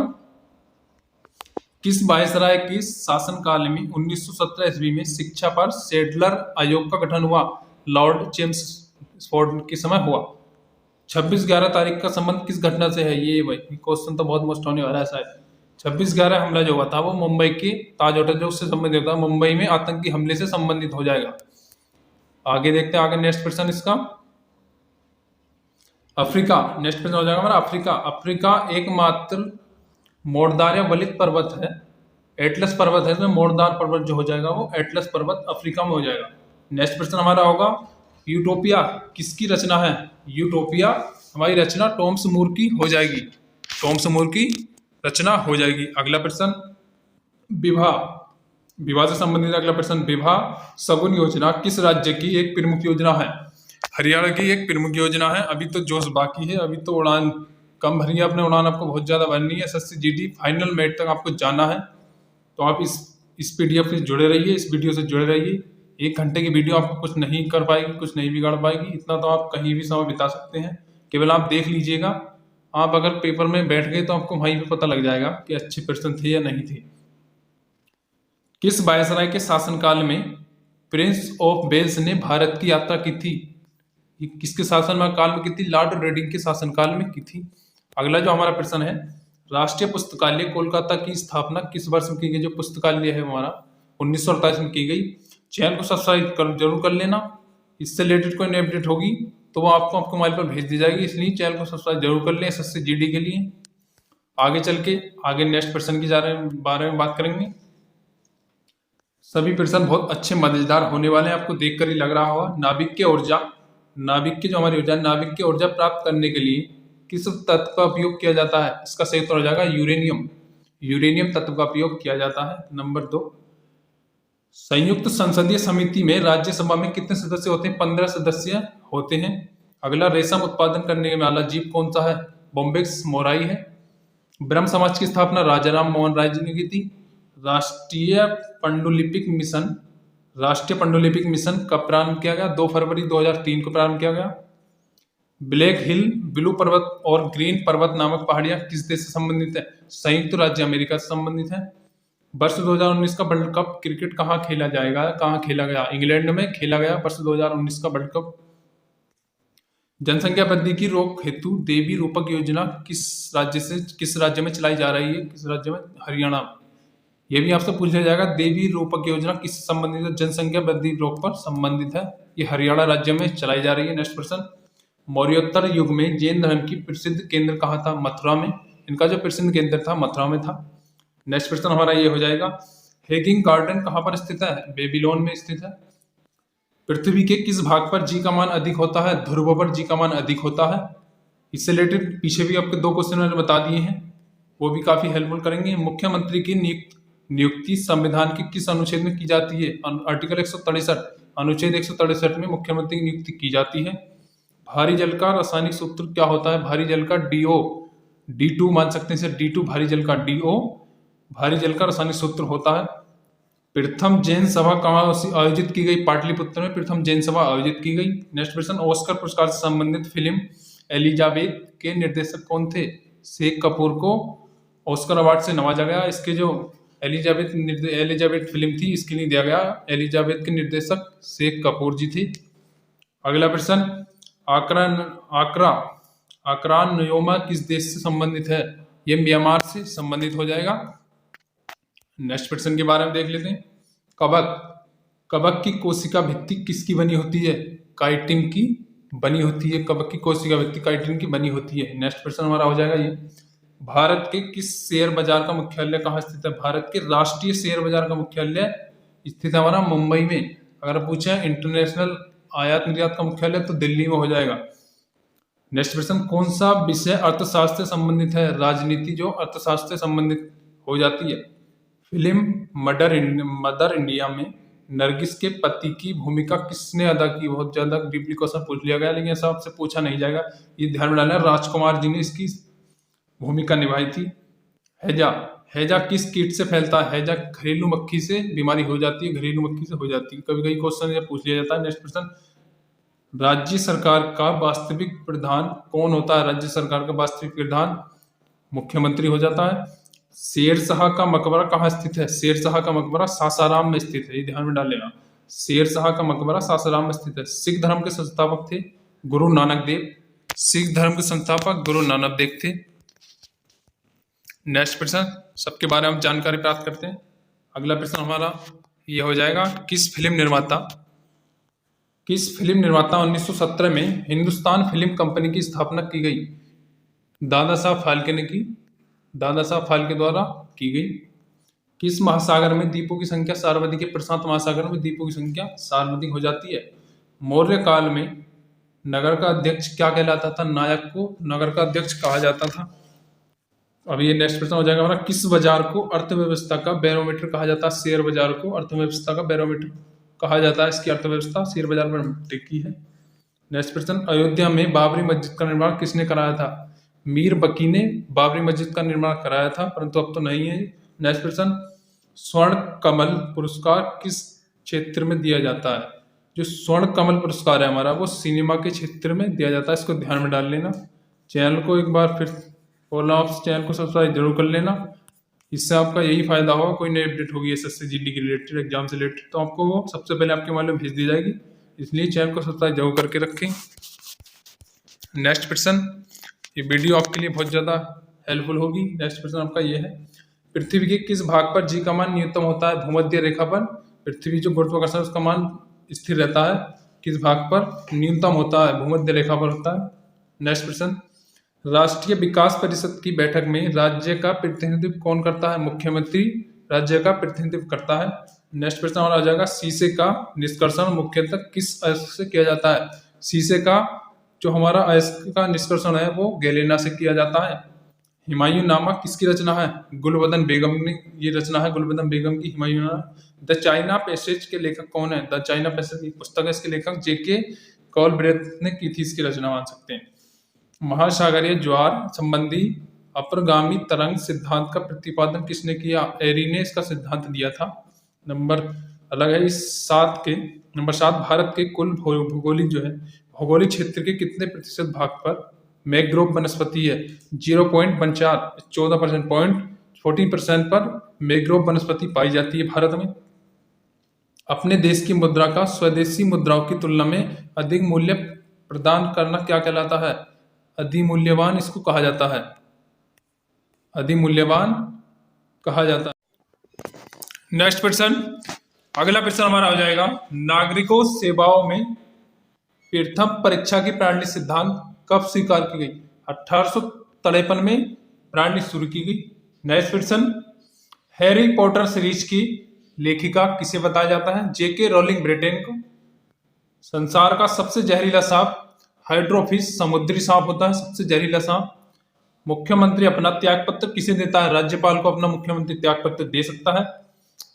किस वायसराय के शासनकाल में 1917 ईस्वी में शिक्षा पर सैडलर आयोग का गठन हुआ? लॉर्ड चेम्सफोर्ड के समय हुआ। 26/11 तारीख का संबंध किस घटना से है? ये भाई क्वेश्चन तो बहुत मोस्ट होने वाला है शायद। 26/11 हमला जो हुआ था वो मुंबई के ताज होटल जो उससे संबंधित होता है, मुंबई में आतंकी हमले से संबंधित हो जाएगा। आगे देखते हैं, आगे नेक्स्ट प्रश्न इसका, अफ्रीका। नेक्स्ट प्रश्न हो जाएगा हमारा, अफ्रीका एकमात्र मोड़दार या वलित पर्वत है। एटलस पर्वत है, इसमें मोरदार पर्वत जो हो जाएगा वो एटलस पर्वत अफ्रीका में हो जाएगा। नेक्स्ट प्रश्न हमारा होगा यूटोपिया किसकी रचना है? यूटोपिया हमारी रचना टॉमस मूर की हो जाएगी, टॉमस मूर की रचना हो जाएगी। अगला प्रश्न विवाह, विवाह से संबंधित अगला प्रश्न, विवाह सगुन योजना किस राज्य की एक प्रमुख योजना है? हरियाणा की एक प्रमुख योजना है। अभी तो जोश बाकी है, अभी तो उड़ान कम भरी है आपने, उड़ान आपको बहुत ज्यादा भरनी है। एसएससी जीडी फाइनल मेट तक आपको जाना है, तो आप इस पीडीएफ से जुड़े रहिए, इस वीडियो से जुड़े रहिए। 1 घंटे की वीडियो आपको कुछ नहीं कर पाएगी, कुछ नहीं बिगाड़ पाएगी, इतना तो आप कहीं भी समय बिता सकते हैं। केवल आप देख लीजिएगा, आप अगर पेपर में बैठ गए तो आपको वहीं पे पता लग जाएगा कि अच्छे प्रश्न थे या नहीं थे। किस वायसराय के शासनकाल में प्रिंस ऑफ वेल्स ने भारत की यात्रा की थी? ये किसके शासन काल में की थी? लॉर्ड रेडिंग के शासनकाल में की थी। अगला जो हमारा प्रश्न है, राष्ट्रीय पुस्तकालय कोलकाता की स्थापना किस वर्ष में की गई? जो पुस्तकालय है हमारा 1948 में की गई। चैनल को सब्सक्राइब जरूर कर लेना, इससे रिलेटेड कोई नई अपडेट होगी तो वो आपको मोबाइल पर भेज दी जाएगी, इसलिए चैनल को सब्सक्राइब जरूर कर लें एसएससी जीडी के लिए। आगे चल के आगे नेक्स्ट प्रश्न की बारे में बात करेंगे। सभी प्रश्न बहुत अच्छे मजेदार होने वाले हैं, आपको देखकर ही लग रहा होगा। नाभिक की जो हमारी ऊर्जा, नाभिक की ऊर्जा प्राप्त करने के लिए किस तत्व का उपयोग किया जाता है? इसका सही उत्तर हो जाएगा यूरेनियम तत्व का उपयोग किया जाता है। नंबर 2, संयुक्त संसदीय समिति में राज्यसभा में कितने सदस्य होते हैं? 15 सदस्य होते हैं। अगला, रेशम उत्पादन करने वाला जीव कौन सा है? बॉम्बेक्स मोराई है। ब्रह्म समाज की स्थापना राजा राम मोहन राय जी ने की थी। राष्ट्रीय पांडुलिपिक मिशन कब प्रारंभ किया गया? 2 फरवरी 2003 को प्रारंभ किया गया। ब्लैक हिल, ब्लू पर्वत और ग्रीन पर्वत नामक पहाड़ियां किस देश से संबंधित है? संयुक्त राज्य अमेरिका से संबंधित है। वर्ष 2019 का वर्ल्ड कप क्रिकेट कहाँ खेला गया? इंग्लैंड में खेला गया वर्ष 2019 का वर्ल्ड कप। जनसंख्या वृद्धि की रोक हेतु देवी रूपक योजना किस राज्य में चलाई जा रही है? किस राज्य में? हरियाणा। ये भी आपसे पूछा जाएगा, देवी रूपक योजना किस संबंधित है? जनसंख्या वृद्धि रोक पर संबंधित है, ये हरियाणा राज्य में चलाई जा रही है। नेक्स्ट प्रश्न, मौर्योत्तर युग में जैन धर्म की प्रसिद्ध केंद्र कहाँ था? मथुरा में। इनका जो प्रसिद्ध केंद्र था मथुरा में था। नेक्स्ट प्रश्न हमारा ये हो जाएगा, हेगिंग गार्डन कहाँ पर स्थित है? बेबीलोन में स्थित है। पृथ्वी के किस भाग पर जी का मान अधिक होता है? ध्रुव पर जी का मान अधिक होता है। इससे रिलेटेड पीछे भी आपके 2 क्वेश्चन मैंने बता दिए हैं, वो भी काफी हेल्पफुल करेंगे। मुख्यमंत्री की नियुक्ति संविधान के किस अनुच्छेद में की जाती है? आर्टिकल 163, अनुच्छेद 163 में मुख्यमंत्री की नियुक्ति की जाती है। भारी जल का रासायनिक सूत्र क्या होता है? भारी जल का D2 मान सकते हैं, D2 भारी जल का DO भारी जल का रासायनिक सूत्र होता है। प्रथम जैन सभा कहाँ आयोजित की गई? पाटलिपुत्र में प्रथम जैन सभा आयोजित की गई। नेक्स्ट प्रश्न, ऑस्कर पुरस्कार से संबंधित फिल्म एलिजाबेथ के निर्देशक कौन थे? शेख कपूर को ऑस्कर अवार्ड से नवाजा गया। इसके जो एलिजाबेथ फिल्म थी इसके लिए दिया गया। एलिजाबेथ के निर्देशक शेख कपूर जी थी। अगला प्रश्न, आक्रान न्योमा किस देश से संबंधित है? ये म्यांमार से संबंधित हो जाएगा। नेक्स्ट प्रश्न के बारे में देख लेते हैं। कवक की कोशिका भित्ति किसकी बनी होती है? काइटिन की बनी होती है। कवक की कोशिका भित्ति काइटिन की बनी होती है। नेक्स्ट प्रश्न हमारा हो जाएगा ये, भारत के किस शेयर बाजार का मुख्यालय कहाँ स्थित है? भारत के राष्ट्रीय शेयर बाजार का मुख्यालय स्थित है हमारा मुंबई में। अगर पूछे इंटरनेशनल आयात निर्यात का मुख्यालय तो दिल्ली में हो जाएगा। नेक्स्ट प्रश्न, कौन सा विषय अर्थशास्त्र से संबंधित है? राजनीति जो अर्थशास्त्र से संबंधित हो जाती है। फिल्म मदर इंडिया में नरगिस के पति की भूमिका किसने अदा की? बहुत ज्यादा डीपली क्वेश्चन पूछ लिया गया, लेकिन ऐसा आपसे पूछा नहीं जाएगा, ये ध्यान में डालना। राजकुमार जी ने इसकी भूमिका निभाई थी। हैजा किस कीट से फैलता है? हैजा घरेलू मक्खी से बीमारी हो जाती है, घरेलू मक्खी से हो जाती है। कभी कभी क्वेश्चन पूछ लिया जाता है। नेक्स्ट प्रश्न, राज्य सरकार का वास्तविक प्रधान कौन होता है? राज्य सरकार का वास्तविक प्रधान मुख्यमंत्री हो जाता है। शेरशाह का मकबरा कहाँ स्थित है? शेरशाह का मकबरा सासाराम में स्थित है, ये ध्यान में डाल लेना। शेरशाह का मकबरा सासाराम में स्थित है। सिख धर्म के संस्थापक थे गुरु नानक देव। सिख धर्म के संस्थापक गुरु नानक देव थे। नेक्स्ट प्रश्न, सबके बारे में जानकारी प्राप्त करते हैं। अगला प्रश्न हमारा ये हो जाएगा, किस फिल्म निर्माता 1917 में हिंदुस्तान फिल्म कंपनी की स्थापना की गई? दादा साहब फाल्के द्वारा की गई। किस महासागर में द्वीपों की संख्या सर्वाधिक है? प्रशांत महासागर में द्वीपों की संख्या सर्वाधिक हो जाती है। मौर्य काल में नगर का अध्यक्ष क्या कहलाता था? नायक को नगर का अध्यक्ष कहा जाता था। अब ये नेक्स्ट प्रश्न हो जाएगा हमारा, किस बाजार को अर्थव्यवस्था का बैरोमीटर कहा जाता है? शेयर बाजार को अर्थव्यवस्था का बैरोमीटर कहा जाता है। इसकी अर्थव्यवस्था शेयर बाजार पर टिकी है। नेक्स्ट प्रश्न, अयोध्या में बाबरी मस्जिद का निर्माण किसने कराया था? मीर बकी ने बाबरी मस्जिद का निर्माण कराया था, परंतु अब तो नहीं है। नेक्स्ट प्रश्न, स्वर्ण कमल पुरस्कार किस क्षेत्र में दिया जाता है? जो स्वर्ण कमल पुरस्कार है हमारा, वो सिनेमा के क्षेत्र में दिया जाता है। इसको ध्यान में डाल लेना। चैनल को एक बार फिर बोलना, आप चैनल को सब्सक्राइब जरूर कर लेना। इससे आपका यही फायदा होगा, कोई नई अपडेट होगी एसएससी जीडी के रिलेटेड, एग्जाम से रिलेटेड, तो आपको वो सबसे पहले आपके मोबाइल में भेज दी जाएगी। इसलिए चैनल को सब्सक्राइब जरूर करके रखें। नेक्स्ट प्रश्न, ये वीडियो आपके लिए बहुत ज़्यादा हेल्पफुल होगी। नेक्स्ट प्रश्न आपका ये है, पृथ्वी के किस भाग पर जी का मान न्यूनतम होता है? भूमध्य रेखा पर पृथ्वी जो गुरुत्वाकर्षण उसका मान स्थिर रहता है, किस भाग पर न्यूनतम होता है? भूमध्य रेखा पर होता है। नेक्स्ट प्रश्न, राष्ट्रीय विकास परिषद की बैठक में राज्य का प्रतिनिधित्व कौन करता है? मुख्यमंत्री राज्य का प्रतिनिधित्व करता है। नेक्स्ट प्रश्न हमारा आ जाएगा, शीशे का निष्कर्षण मुख्यतः किस अयस्क से किया जाता है? शीशे का जो हमारा अयस्क का निष्कर्षण है वो गैलेना से किया जाता है। हुमायूं नामा किसकी रचना है? गुलबदन बेगम ने ये रचना है, गुलबदन बेगम की हुमायूं नामा। द चाइना पैसेज के लेखक कौन है? द चाइना पैसेज की पुस्तक है, इसके लेखक जेके कॉलब्रेथ ने की थी, इसकी रचना मान सकते हैं। महासागरीय ज्वार संबंधी अपरगामी तरंग सिद्धांत का प्रतिपादन किसने किया? एरी ने इसका सिद्धांत दिया था। नंबर अलग है इस 7 के। नंबर 7, भारत के कुल भौगोलिक क्षेत्र के कितने प्रतिशत भाग पर मैंग्रोव वनस्पति है? 0.14 14%, 14% पर मैंग्रोव वनस्पति पाई जाती है भारत में। अपने देश की मुद्रा का स्वदेशी मुद्राओं की तुलना में अधिक मूल्य प्रदान करना क्या कहलाता है? अधिमूल्यवान इसको कहा जाता है, अधिमूल्यवान कहा जाता है। नेक्स्ट प्रश्न, अगला प्रश्न हमारा हो जाएगा, नागरिकों सेवाओं में प्रथम परीक्षा की प्रणाली सिद्धांत कब स्वीकार की गई? 1853 में प्रणाली शुरू की गई। नेक्स्ट प्रश्न, हैरी पॉटर सीरीज की लेखिका किसे बताया जाता है? जेके रोलिंग ब्रिटेन को। संसार का सबसे जहरीला सांप हाइड्रोफिश समुद्री सांप होता है, सबसे जहरीला सांप। मुख्यमंत्री अपना त्यागपत्र किसे देता है? राज्यपाल को अपना मुख्यमंत्री त्यागपत्र दे सकता है।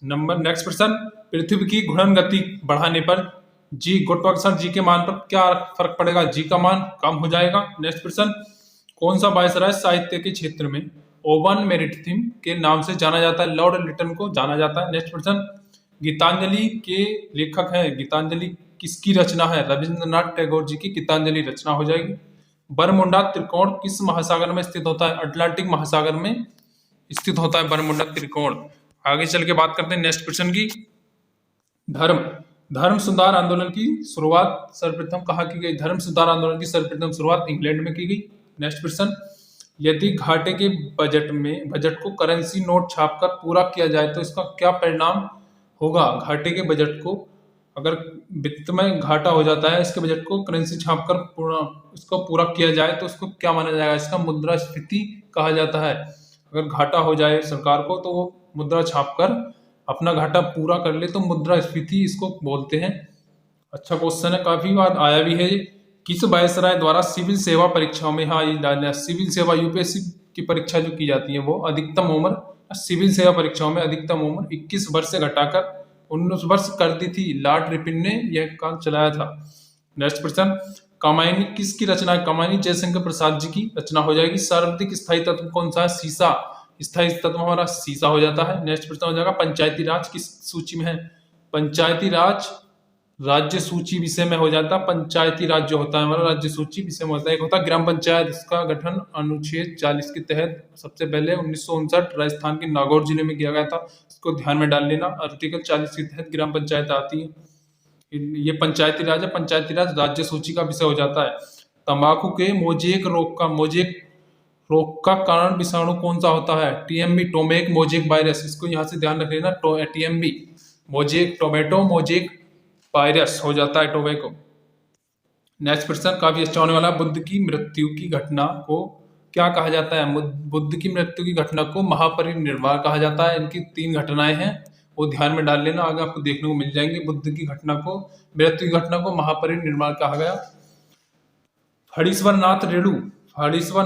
नेक्स्ट प्रश्न, पृथ्वी की घूर्णन गति बढ़ाने पर जी गुरुत्वाकर्षण जी के मान पर क्या फर्क पड़ेगा? जी का मान कम हो जाएगा। नेक्स्ट प्रश्न, कौन सा वायसराय साहित्य के क्षेत्र में ओवन मेरिटिम के नाम से जाना जाता है? लॉर्ड लिटन को जाना जाता है। नेक्स्ट प्रश्न, गीतांजलि के लेखक हैं, गीतांजलि किसकी रचना है? रविंद्रनाथ टैगोर जी की गीतांजलि रचना हो जाएगी। बरमुंडा त्रिकोण किस महासागर में स्थित होता है? अटलांटिक महासागर में स्थित होता है बरमुंडा त्रिकोण। आगे चल के बात करते हैं नेक्स्ट प्रश्न की। धर्म सुधार आंदोलन की शुरुआत सर्वप्रथम कहाँ की गई? धर्म सुधार आंदोलन की सर्वप्रथम शुरुआत इंग्लैंड में की गई। नेक्स्ट प्रश्न, यदि घाटे के बजट को करेंसी नोट छापकर पूरा किया जाए तो इसका क्या परिणाम होगा? घाटे के बजट को अगर वित्त में घाटा हो जाता है, इसके बजट को करेंसी छापकर इसको पूरा किया जाए तो उसको क्या माना जाएगा? इसका मुद्रास्फीति कहा जाता है। अगर घाटा हो जाए सरकार को तो वो मुद्रा छापकर अपना घाटा पूरा कर ले तो मुद्रास्फीति इसको बोलते हैं। अच्छा क्वेश्चन है, काफी बार आया भी है। किस वायसराय द्वारा सिविल सेवा परीक्षाओं में, हाँ ये डालना, सिविल सेवा यूपीएससी की परीक्षा जो की जाती है वो अधिकतम उम्र, सिविल सेवा परीक्षाओं में अधिकतम उम्र 21 वर्ष से घटाकर 19 वर्ष कर दी थी। लॉर्ड रिपन ने यह काम चलाया था। नेक्स्ट प्रश्न, कामायनी किसकी रचना है? कामायनी जयशंकर प्रसाद जी की रचना हो जाएगी। सर्वाधिक स्थायी तत्व कौन सा है? सीसा। स्थायी तत्व हमारा सीसा हो जाता है। नेक्स्ट प्रश्न हो जाएगा, पंचायती राज किस सूची में है? पंचायती राज राज्य सूची विषय में हो जाता है। पंचायती राज जो होता है हमारा राज्य सूची विषय में होता है। एक होता है ग्राम पंचायत, इसका गठन अनुच्छेद 40 के तहत सबसे पहले 1959 राजस्थान के नागौर जिले में किया गया था। इसको ध्यान में डाल लेना। आर्टिकल 40 के तहत ग्राम पंचायत आती है। ये पंचायती राज है। पंचायती राज राज्य सूची का विषय हो जाता है। तंबाकू के मोजेक रोग का कारण विषाणु कौन सा होता है? TMB, tomato mosaic virus. इसको यहाँ से ध्यान रख लेना, TMB mosaic, tomato mosaic virus हो जाता है टोबैको। नेक्स्ट प्रश्न काफी अच्छा होने वाला, बुद्ध की मृत्यु की घटना को क्या कहा जाता है? बुद्ध की मृत्यु की घटना को महापरिनिर्वाण कहा जाता है। इनकी 3 घटनाएं हैं, वो ध्यान में डाल लेना, आगे आपको देखने को मिल जाएंगे। बुद्ध की घटना को, मृत्यु की घटना को महापरिनिर्वाण कहा गया। फणीश्वर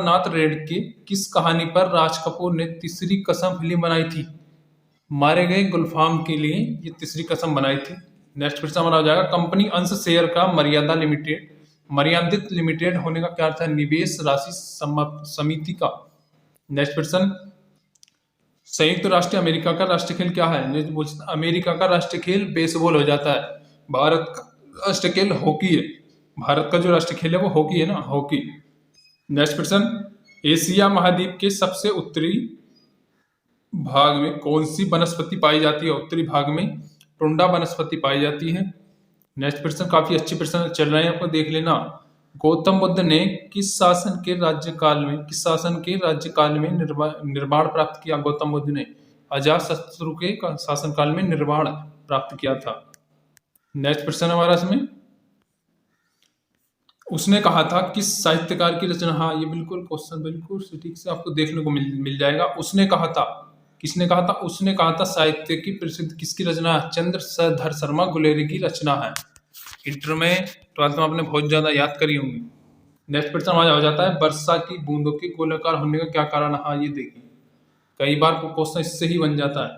नाथ रेडके किस कहानी पर राज कपूर ने तीसरी कसम फिल्म बनाई थी? मारे गए गुलफाम के लिए ये तीसरी कसम बनाई थी। नेक्स्ट क्वेश्चन हमारा हो जाएगा, कंपनी अंश शेयर का मर्यादित लिमिटेड होने का क्या अर्थ है? निवेश राशि समिति का। नेक्स्ट क्वेश्चन, संयुक्त राष्ट्र अमेरिका का राष्ट्रीय खेल क्या है? अमेरिका का राष्ट्रीय खेल बेसबॉल हो जाता है। भारत का राष्ट्रीय खेल हॉकी है। भारत का जो राष्ट्रीय खेल है वो हॉकी है ना, हॉकी। नेक्स्ट क्वेश्चन, एशिया महाद्वीप के सबसे उत्तरी भाग में कौन सी वनस्पति पाई जाती है? उत्तरी भाग में टुंडा वनस्पति पाई जाती है। नेक्स्ट प्रश्न, काफी अच्छे प्रश्न चल रहे हैं, आपको देख लेना। गौतम बुद्ध ने किस शासन के राज्यकाल में निर्वाण प्राप्त किया? गौतम बुद्ध ने अजातशत्रु के शासनकाल में निर्वाण प्राप्त किया था। नेक्स्ट प्रश्न हमारा इसमें, उसने कहा था किस साहित्यकार की रचना? हाँ, ये बिल्कुल क्वेश्चन बिल्कुल ठीक से आपको देखने को मिल जाएगा। उसने कहा था, किसने कहा था? उसने कहा था साहित्य की प्रसिद्ध किसकी रचना है? चंद्रशेखर शर्मा गुलेरी की रचना है। इंटर में 12th में आपने बहुत ज्यादा याद करी होंगी। नेक्स्ट प्रश्न हमारा हो जाता है, वर्षा की बूंदों के गोलाकार होने का क्या कारण है? हाँ, ये देखिए, कई बार क्वेश्चन इससे ही बन जाता है।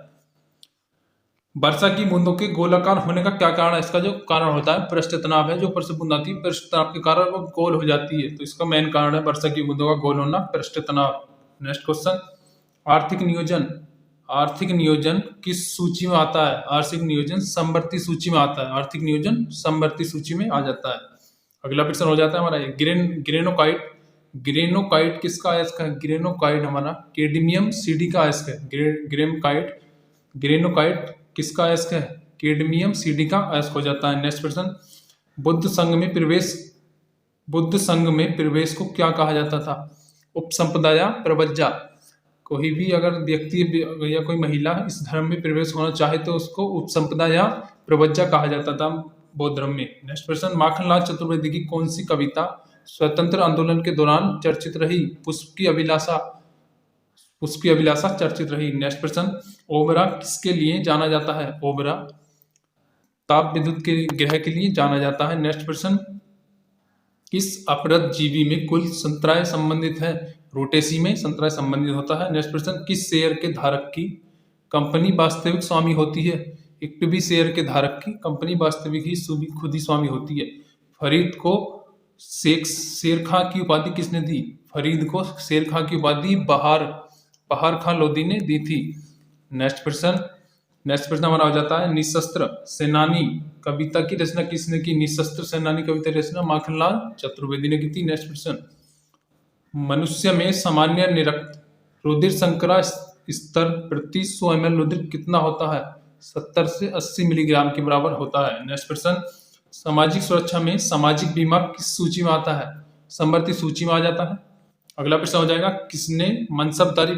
वर्षा की बूंदों के गोलाकार होने का क्या कारण है? इसका जो कारण होता है पृष्ठ तनाव है, जो ऊपर से बूंद आती है पृष्ठ तनाव के कारण वो गोल हो जाती है, तो इसका मेन कारण है वर्षा की बूंदों का गोल होना, पृष्ठ तनाव। नेक्स्ट क्वेश्चन, आर्थिक नियोजन किस सूची में आता है? आर्थिक नियोजन समवर्ती सूची में आता है। आर्थिक नियोजन समवर्ती सूची में आ जाता है। अगला प्रश्न हो जाता है हमारा ग्रेनोकाइट किसका अयस्क है? ग्रेनोकाइट हमारा कैडमियम सीडी का अयस्क है। ग्रेनोकाइट किसका अयस्क है? कैडमियम सीडी का अयस्क हो जाता है। नेक्स्ट प्रश्न, बुद्ध संघ में प्रवेश को क्या कहा जाता था? उपसंपदा या प्रवज्जा। कोई भी अगर व्यक्ति या कोई महिला इस धर्म में प्रवेश होना चाहे तो उसको उपसंपदा या प्रवज्जा कहा जाता था बौद्ध धर्म में। नेक्स्ट प्रश्न, माखनलाल चतुर्वेदी की कौन सी कविता स्वतंत्र आंदोलन के दौरान चर्चित रही? पुष्प की अभिलाषा चर्चित रही। नेक्स्ट प्रश्न, ओबरा किसके लिए जाना जाता है? ओबरा ताप विद्युत के ग्रह के लिए जाना जाता है। नेक्स्ट प्रश्न, किस अपरद जीवी में कुल संतराय संबंधित है? रोटेसी में संतराय संबंधित होता है। नेक्स्ट प्रश्न, किस शेयर के धारक की कंपनी वास्तविक स्वामी होती है? इक्विटी शेयर के धारक की कंपनी वास्तविक ही खुद ही स्वामी होती है। फरीद को शेर खां की उपाधि किसने दी? फरीद को शेर खां की उपाधि बहार खां लोधी ने दी थी। नेक्स्ट प्रश्न हमारा हो जाता है, निशस्त्र सेनानी कविता की रचना किसने की? निशस्त्र सेनानी कविता की रचना माखनलाल चतुर्वेदी ने की थी। नेक्स्ट प्रश्न, मनुष्य में सामान्य निरक्त रुधिर शर्करा स्तर प्रति 100 ml रुधिर कितना होता है? 70 से 80 मिलीग्राम के बराबर होता है। नेक्स्ट प्रश्न, सामाजिक सुरक्षा में सामाजिक बीमा किस सूची में आता है? समवर्ती सूची में आ जाता है। अगला प्रश्न हो जाएगा, किसने मनसबदारी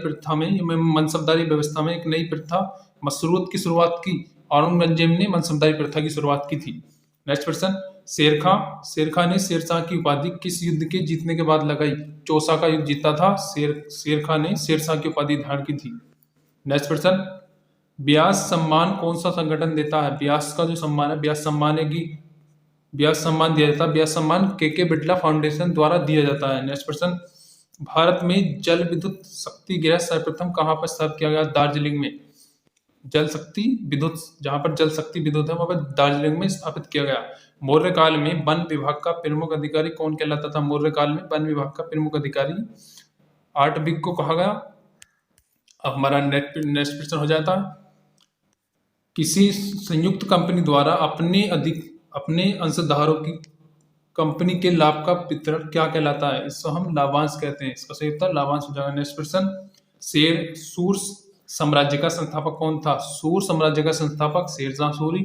व्यवस्था में एक नई प्रथा मशरूत की शुरुआत की? औरंगजेब ने मनसबदारी प्रथा की शुरुआत की थी। नेक्स्ट प्रश्न, शेर खां ने शेरशाह की उपाधि किस युद्ध के जीतने के बाद लगाई? चौसा का युद्ध जीता था, शेर खां ने शेरशाह की उपाधि धारण की थी। नेक्स्ट प्रश्न, व्यास सम्मान कौन सा संगठन देता है? व्यास का जो सम्मान है, व्यास सम्मान दिया जाता है। व्यास सम्मान के बिड़ला फाउंडेशन द्वारा दिया जाता है। नेक्स्ट प्रश्न, भारत में जल विद्युत शक्ति गृह सर्वप्रथम कहाँ पर स्थापित किया गया? दार्जिलिंग में। जहां पर जल शक्ति विद्युत है वहां पर दार्जिलिंग में स्थापित किया गया। मौर्य काल में वन विभाग का प्रमुख अधिकारी कौन कहलाता था? मौर्य काल में वन विभाग का प्रमुख अधिकारी आर्टविक को कहा गया। अब हमारा नेक्स्ट प्रश्न हो जाता है, किसी संयुक्त कंपनी द्वारा अपने अंशधारकों की कंपनी के लाभ का वितरण क्या कहलाता है? इसको हम लाभांश कहते हैं। इसका सही उत्तर लाभांश हो जाएगा। नेक्स्ट प्रश्न, सूर साम्राज्य का संस्थापक कौन था? सूर साम्राज्य का संस्थापक शेरशाह सूरी।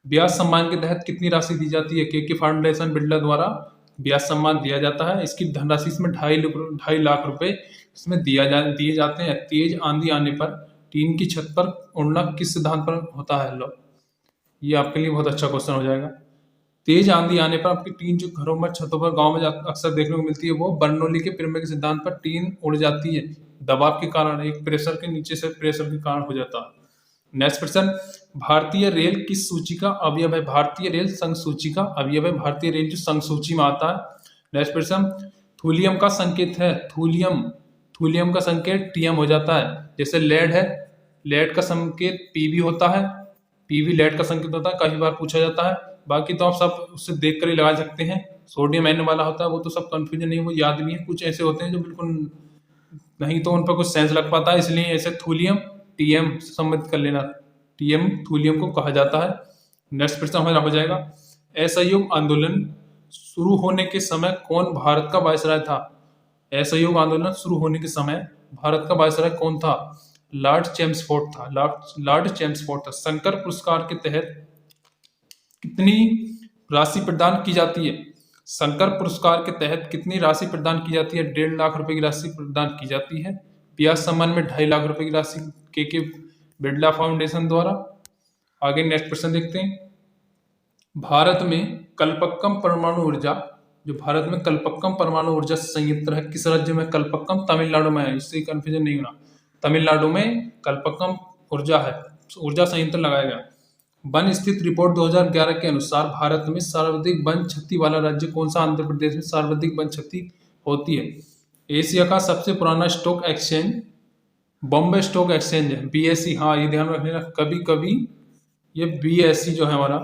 ब्याज सम्मान के तहत कितनी राशि दी जाती है? के फाउंडेशन बिड़ला द्वारा ब्याज सम्मान दिया जाता है। इसकी धनराशि इसमें 2.5 लाख रुपए इसमें दिए जाते हैं। तेज आंधी आने पर टीन की छत पर उड़ना किस सिद्धांत पर होता है? लो, ये आपके लिए बहुत अच्छा क्वेश्चन हो जाएगा। तेज आंधी आने पर आपकी टीन जो घरों में, छतों पर, गांव में अक्सर देखने को मिलती है, वो बर्नौली के पिरामिड के सिद्धांत पर टीन उड़ जाती है, दबाव के कारण, एक प्रेशर के नीचे से प्रेशर के कारण हो जाता है। नेक्स्ट क्वेश्चन, भारतीय रेल किस सूची का अवयव है? भारतीय रेल संघ सूची का अवयव है। भारतीय रेल जो संघ सूची में आता है। नेक्स्ट क्वेश्चन, थूलियम का संकेत है, थूलियम का संकेत टीएम हो जाता है। जैसे लेड है, लेड का संकेत पीवी होता है, पीवी लेड का संकेत होता है, काफी बार पूछा जाता है। बाकी तो आप सब उससे देख कर ही लगा सकते हैं। सोडियम एन वाला होता है, वो तो सब कंफ्यूजन नहीं, वो याद भी है। कुछ ऐसे होते हैं जो बिल्कुल नहीं तो उन पर कुछ सेंस लग पाता है, इसलिए ऐसे थूलियम टीएम से संबंधित कर लेना, टीएम थूलियम को कहा जाता है। नेक्स्ट प्रश्न हमारा हो जाएगा, असहयोग आंदोलन शुरू होने के समय कौन भारत का वायसराय था? असहयोग आंदोलन शुरू होने के समय भारत का वायसराय कौन था? लॉर्ड चेम्सफोर्ड था, लॉर्ड चेम्सफोर्ड था। शंकर पुरस्कार के तहत कितनी राशि प्रदान की जाती है? शंकर पुरस्कार के तहत कितनी राशि प्रदान की जाती है? 1.5 लाख रुपए की राशि प्रदान की जाती है। ब्याज सम्मान में 2.5 लाख रुपए की राशि के बिरला फाउंडेशन द्वारा। आगे नेक्स्ट प्रश्न देखते हैं, भारत में कल्पक्कम परमाणु ऊर्जा, जो भारत में कल्पक्कम परमाणु ऊर्जा संयंत्र है, किस राज्य में? कल्पक्कम तमिलनाडु में है, इससे कंफ्यूजन नहीं होना। तमिलनाडु में कल्पक्कम ऊर्जा है, ऊर्जा संयंत्र लगाया गया। वन स्थित रिपोर्ट 2011 के अनुसार भारत में सर्वाधिक वन क्षति वाला राज्य कौन सा? आंध्र प्रदेश में सर्वाधिक वन क्षति होती है। एशिया का सबसे पुराना stock exchange Bombay stock exchange है, बीएसई। हाँ, ये ध्यान रखना, कभी कभी ये बीएसई जो है हमारा,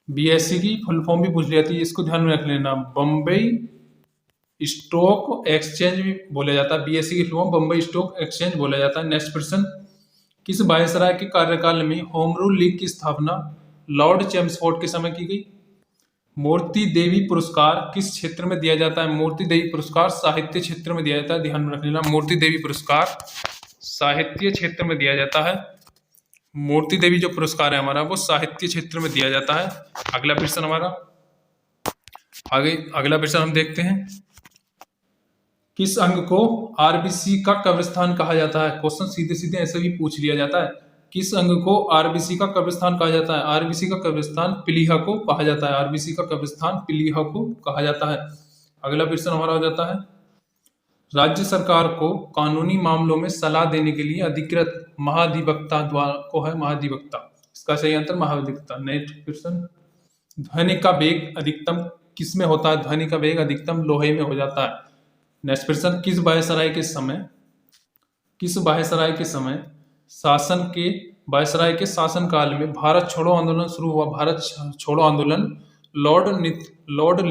बीएसई की फुल फॉर्म भी पूछ ली जाती है, इसको ध्यान में रख लेना। बॉम्बे स्टॉक एक्सचेंज भी बोला जाता है, बीएसई की full form Bombay stock exchange बोला जाता है। नेक्स्ट प्रश्न, किस वायसराय के कार्यकाल में होम रूल लीग की स्थापना लॉर्ड चेम्सफोर्ड के समय की गई? मूर्ति देवी पुरस्कार किस क्षेत्र में दिया जाता है? मूर्ति देवी पुरस्कार साहित्य क्षेत्र में दिया जाता है, ध्यान में रख लेना। मूर्ति देवी पुरस्कार साहित्य क्षेत्र में दिया जाता है। मूर्ति देवी जो पुरस्कार है हमारा, वो साहित्य क्षेत्र में दिया जाता है। अगला प्रश्न हमारा, अगला प्रश्न हम देखते हैं, किस अंग को आरबीसी का कब्रिस्तान कहा जाता है? क्वेश्चन सीधे सीधे ऐसे भी पूछ लिया जाता है। किस अंग को आरबीसी का कब्रिस्तान कहा जाता है? आरबीसी का कब्रिस्तान प्लीहा को कहा जाता है, आरबीसी का कब्रिस्तान प्लीहा को कहा जाता है। अगला प्रश्न हमारा हो जाता है, राज्य सरकार को कानूनी मामलों में सलाह देने के लिए अधिकृत महाधिवक्ता द्वारा को है महाधिवक्ता, इसका सही आंसर महाधिवक्ता। नेक्स्ट प्रश्न, ध्वनि का वेग अधिकतम किस में होता है? ध्वनि का वेग अधिकतम लोहे में हो जाता है। नेक्स्ट प्रश्न, किस वायसराय के समय वायसराय के शासन काल में भारत छोड़ो आंदोलन शुरू हुआ? भारत छोड़ो आंदोलन लॉर्ड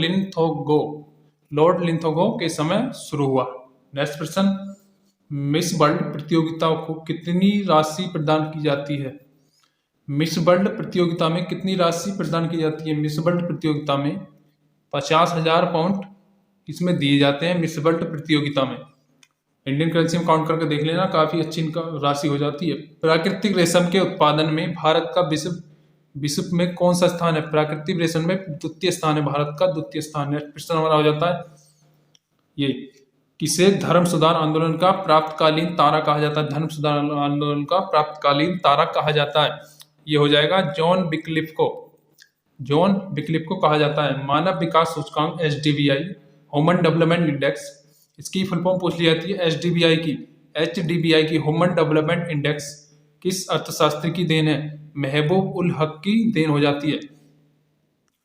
लिंथोगो के समय शुरू हुआ। नेक्स्ट प्रश्न, मिस वर्ल्ड प्रतियोगिता को कितनी राशि प्रदान की जाती है? मिस वर्ल्ड प्रतियोगिता में कितनी राशि प्रदान की जाती है? मिस वर्ल्ड प्रतियोगिता में 50,000 पाउंड इसमें दिए जाते हैं। मिस वर्ल्ड प्रतियोगिता में इंडियन करेंसी में काउंट करके देख लेना, काफी अच्छी इनका राशि हो जाती है। प्राकृतिक रेशम के उत्पादन में भारत का विश्व में कौन सा स्थान है? प्राकृतिक रेशम में द्वितीय स्थान है, भारत का द्वितीय स्थान है। प्रश्न हमारा हो जाता है, ये किसे धर्म सुधार आंदोलन का प्राप्तकालीन तारा कहा जाता है? धर्म सुधार आंदोलन का प्राप्तकालीन तारा कहा जाता है, ये हो जाएगा जॉन विक्लिफ को कहा जाता है। मानव विकास सूचकांक HDBI, ह्यूमन डेवलपमेंट इंडेक्स, इसकी फुल फॉर्म पूछ ली जाती है। HDBI की ह्यूमन डेवलपमेंट इंडेक्स किस अर्थशास्त्री की देन है? महबूब उल हक की देन हो जाती है।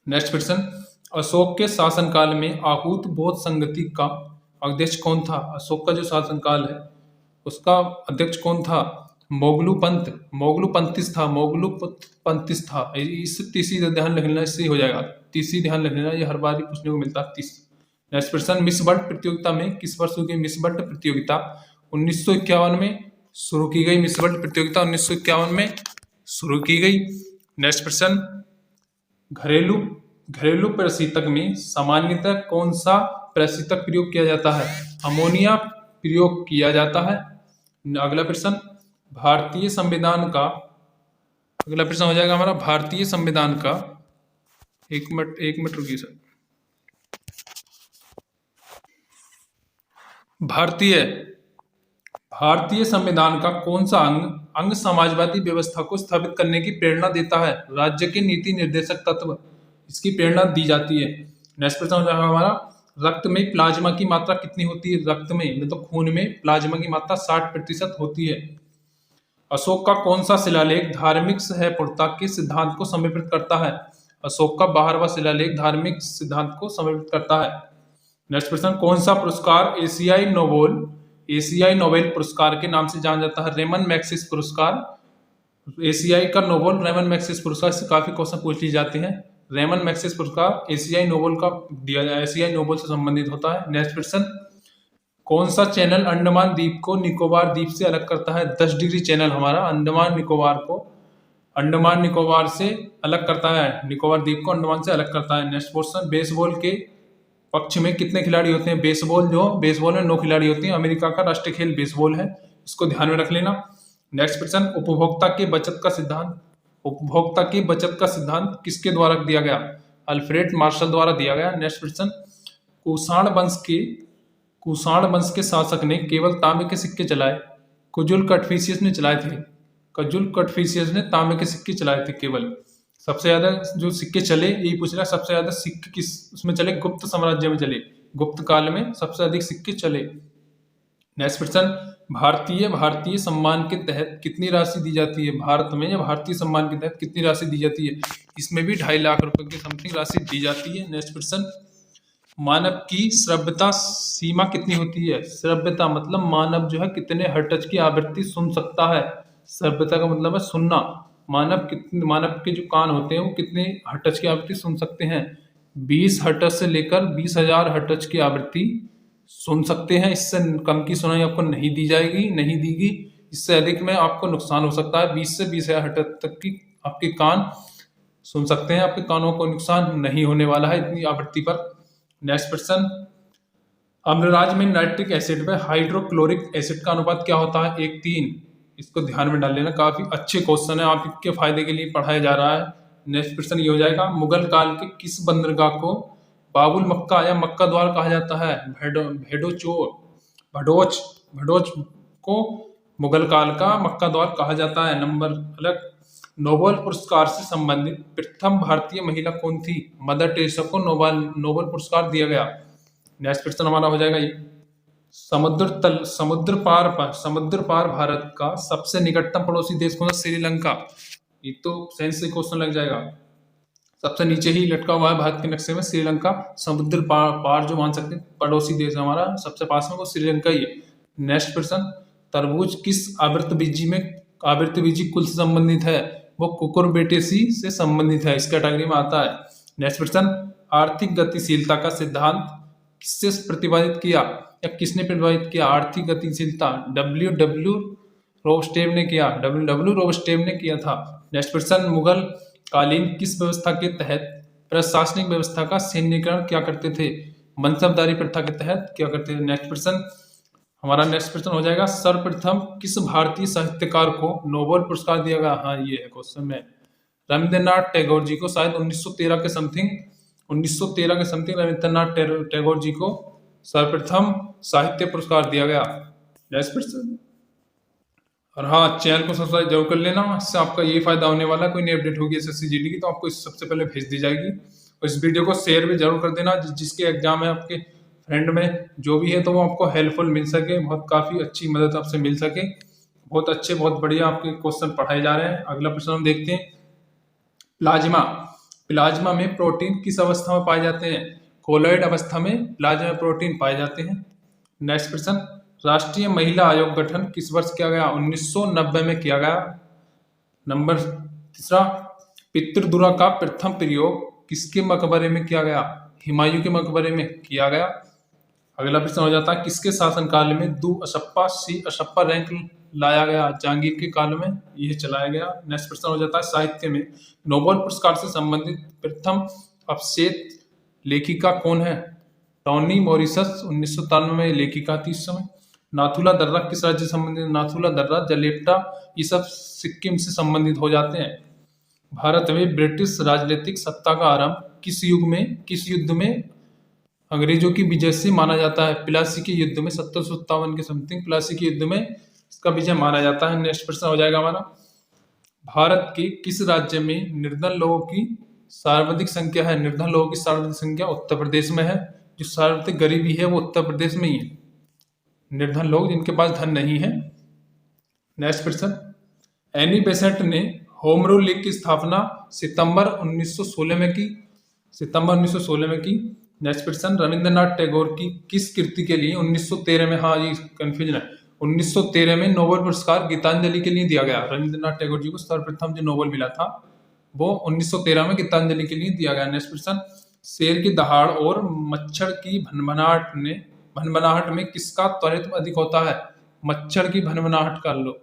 नेक्स्ट क्वेश्चन, अशोक के शासनकाल में आहूत बौद्ध संगति का अध्यक्ष कौन था? अशोक का जो शासनकाल है उसका अध्यक्ष कौन था? मोगलू पंथिस था। इस तीसरी ध्यान रखना, इससे हो जाएगा। तीसरी ध्यान रखना, ये हर बार ही पूछने को मिलता है। नेक्स्ट प्रश्न, मिस वर्ल्ड प्रतियोगिता में किस वर्ष हुई? मिस वर्ल्ड प्रतियोगिता 1951 में शुरू की गई। मिस वर्ल्ड प्रतियोगिता 1951 में शुरू की गई। नेक्स्ट प्रश्न, घरेलू प्रशीतक में सामान्यतः कौन सा प्रशीतक प्रयोग किया जाता है? अमोनिया प्रयोग किया जाता है। अगला प्रश्न, भारतीय संविधान का, अगला प्रश्न हो जाएगा हमारा, भारतीय संविधान का, एक मिनट रुकिए सर। भारतीय संविधान का कौन सा अंग समाजवादी व्यवस्था को स्थापित करने की प्रेरणा देता है? राज्य के नीति निर्देशक तत्व, किसकी प्रेरणा दी जाती है। नेक्स्ट प्रश्न हो जाएगा हमारा, रक्त में प्लाज्मा की मात्रा कितनी होती है। रक्त में मतलब खून में प्लाज्मा की मात्रा 60% होती है। अशोक का कौन सा शिलालेख धार्मिक सहप्रभुता के सिद्धांत को समर्पित करता है। अशोक का 12वां शिलालेख धार्मिक सिद्धांत को समर्पित करता है। नेक्स्ट प्रश्न, कौन सा पुरस्कार एशियाई नोबेल पुरस्कार के नाम से जाना जाता है। रेमन मैग्सेसे पुरस्कार। एशियाई का नोबेल रेमन मैग्सेसे पुरस्कार से काफी क्वेश्चन पूछ लिए जाते हैं। रेमन मैग्सेसे पुरस्कार एशियाई नोबेल से संबंधित होता है। नेक्स्ट प्रश्न, कौन सा चैनल अंडमान द्वीप को निकोबार द्वीप से अलग करता है। 10 डिग्री चैनल हमारा अंडमान निकोबार से अलग करता है। निकोबार द्वीप को अंडमान से अलग करता है। नेक्स्ट क्वेश्चन, बेसबॉल के पक्ष में कितने खिलाड़ी होते हैं। बेसबॉल में 9 खिलाड़ी होते हैं। अमेरिका का राष्ट्रीय खेल बेसबॉल है, इसको ध्यान में रख लेना। नेक्स्ट प्रश्न, उपभोक्ता के बचत का सिद्धांत किसके द्वारा दिया गया। अल्फ्रेड मार्शल द्वारा दिया गया। नेक्स्ट प्रश्न, कुषाण वंश के शासक ने केवल तांबे के सिक्के चलाए। कजुल कटफिशियस ने तांबे के सिक्के चलाए थे केवल। सबसे ज्यादा जो सिक्के चले, यही पूछ रहा, सबसे ज्यादा सिक्के किस उसमें चले। गुप्त साम्राज्य में चले, गुप्त काल में सबसे अधिक सिक्के चले। नेक्स्ट प्रश्न, भारतीय सम्मान के तहत कितनी राशि दी जाती है। भारत में भारतीय सम्मान के तहत कितनी राशि दी जाती है। इसमें भी 2.5 लाख रुपए की समथिंग राशि दी जाती है। नेक्स्ट प्रश्न, मानव की श्रव्यता सीमा कितनी होती है। श्रव्यता मतलब मानव जो है कितने हर्ट्ज की आवृत्ति सुन सकता है। श्रव्यता का मतलब है सुनना। मानव के जो कान होते हैं वो कितने हर्ट्ज की आवृत्ति सुन सकते हैं। 20 हर्ट्ज से लेकर 20,000 हर्ट्ज की आवृत्ति सुन सकते हैं। इससे कम की सुनाई आपको नहीं दीगी। इससे अधिक में आपको नुकसान हो सकता है। 20 से 20,000 हर्ट्ज तक की आपके कान सुन सकते हैं। आपके कानों को नुकसान नहीं होने वाला है इतनी आवृत्ति पर। नेक्स्ट प्रश्न, अम्लराज में नाइट्रिक एसिड व हाइड्रोक्लोरिक एसिड का अनुपात क्या होता है। 1:3। इसको ध्यान में डाल लेना, काफी अच्छे क्वेश्चन है, आपके फायदे के लिए पढ़ाया जा रहा है। नेक्स्ट प्रश्न ये हो जाएगा, मुगल काल के किस बंदरगाह को बाबुल मक्का या मक्का द्वार कहा जाता है। भडोच को मुगल काल का मक्का द्वार कहा जाता है। नोबेल पुरस्कार से संबंधित प्रथम भारतीय महिला कौन थी। मदर टेरेसा को नोबेल पुरस्कार दिया गया। नेक्स्ट प्रश्न हमारा हो जाएगा ये, समुद्र पार भारत का सबसे निकटतम पड़ोसी देश कौन सा। श्रीलंका। ये तो सेंस से क्वेश्चन लग जाएगा। सबसे नीचे ही लटका हुआ है भारत के नक्शे में श्रीलंका। समुद्र पार जो मान सकते हैं पड़ोसी देश हमारा सबसे पास में वो श्रीलंका ही है। नेक्स्ट प्रश्न, तरबूज किस आवृतबीजी कुल से संबंधित है। वो कुकुरबिटेसी से संबंधित है, इस कैटेगरी में आता है। नेक्स्ट प्रश्न, आर्थिक गतिशीलता का सिद्धांत किसने प्रतिपादित किया। आर्थिक गतिशीलता डब्ल्यू रोबस्टेव ने किया था। नेक्स्ट प्रश्न, मुगल कालीन किस व्यवस्था के तहत प्रशासनिक व्यवस्था का सैन्यीकरण क्या करते थे। मनसबदारी प्रथा के तहत क्या करते थे। नेक्स्ट प्रश्न हो जाएगा, सर्वप्रथम किस भारतीय साहित्यकार को नोबेल पुरस्कार दिया गया। हाँ ये है क्वेश्चन में, रविंद्रनाथ टैगोर जी को शायद 1913 के समथिंग रविंद्रनाथ टैगोर जी को सर्वप्रथम साहित्य पुरस्कार दिया गया। नेक्स्ट प्रश्न, और हाँ चैनल को सब्सक्राइब जरूर कर लेना, इससे आपका ये फायदा होने वाला है। कोई नई अपडेट होगी SSC GD की तो आपको सबसे पहले भेज दी जाएगी। और इस वीडियो को शेयर भी जरूर कर देना, जिसके एग्जाम है आपके फ्रेंड में जो भी है तो वो आपको हेल्पफुल मिल सके, बहुत काफी अच्छी मदद आपसे मिल सके। बहुत अच्छे बहुत बढ़िया आपके क्वेश्चन पढ़ाए जा रहे हैं। अगला प्रश्न हम देखते हैं, प्लाज्मा में प्रोटीन किस अवस्था में पाए जाते हैं। कोलॉइड अवस्था में प्लाज्मा में प्रोटीन पाए जाते हैं। नेक्स्ट प्रश्न, राष्ट्रीय महिला आयोग गठन किस वर्ष किया गया। 1990 में किया गया। नंबर 3, पितृदुरा का प्रथम प्रयोग किसके मकबरे में किया गया। हुमायूं के मकबरे में किया गया। अगला प्रश्न हो जाता है, किसके शासनकाल में दो अशप्पा रैंक लाया गया। जहांगीर के काल में यह चलाया गया। नेक्स्ट प्रश्न हो जाता है, साहित्य में नोबेल पुरस्कार से संबंधित प्रथम अपसेत लेखिका कौन है। टॉनी मॉरिसस 1993 में लेखिका थी इस समय। नाथुला दर्रा किस राज्य से संबंधित। नाथुला दर्रा जलेप्टा ये सब सिक्किम से संबंधित हो जाते हैं। भारत में ब्रिटिश राजनीतिक सत्ता का आरंभ किस युद्ध में अंग्रेजों की विजय से माना जाता है। प्लासी के युद्ध में 1757 के समथिंग प्लासी के युद्ध में इसका विजय माना जाता है। नेक्स्ट प्रश्न हो जाएगा हमारा, भारत के किस राज्य में निर्धन लोगों की सर्वाधिक संख्या है निर्धन लोगों की, सर्वाधिक संख्या उत्तर प्रदेश में है। जो सर्वाधिक गरीबी है वो उत्तर प्रदेश में ही है, निर्धन लोग जिनके पास धन नहीं है। नेक्स्ट क्वेश्चन, एनी बेसेंट ने होम रूल लीग की स्थापना सितंबर 1916 में की। सितंबर 1916 में की। नेक्स्ट क्वेश्चन, रविंद्रनाथ टैगोर की किस कृति के लिए 1913 में, हाँ ये कंफ्यूजन है, 1913 में नोबेल पुरस्कार गीतांजलि के लिए दिया गया। रविंद्रनाथ टैगोर जी को सर्वप्रथम जो नोबेल मिला था वो 1913 में गीतांजलि के लिए दिया गया। नेक्स्ट क्वेश्चन, शेर की दहाड़ और मच्छर की भनभनाहट में किसका त्वरित अधिक होता है। मच्छर की भनभनाहट कर लो,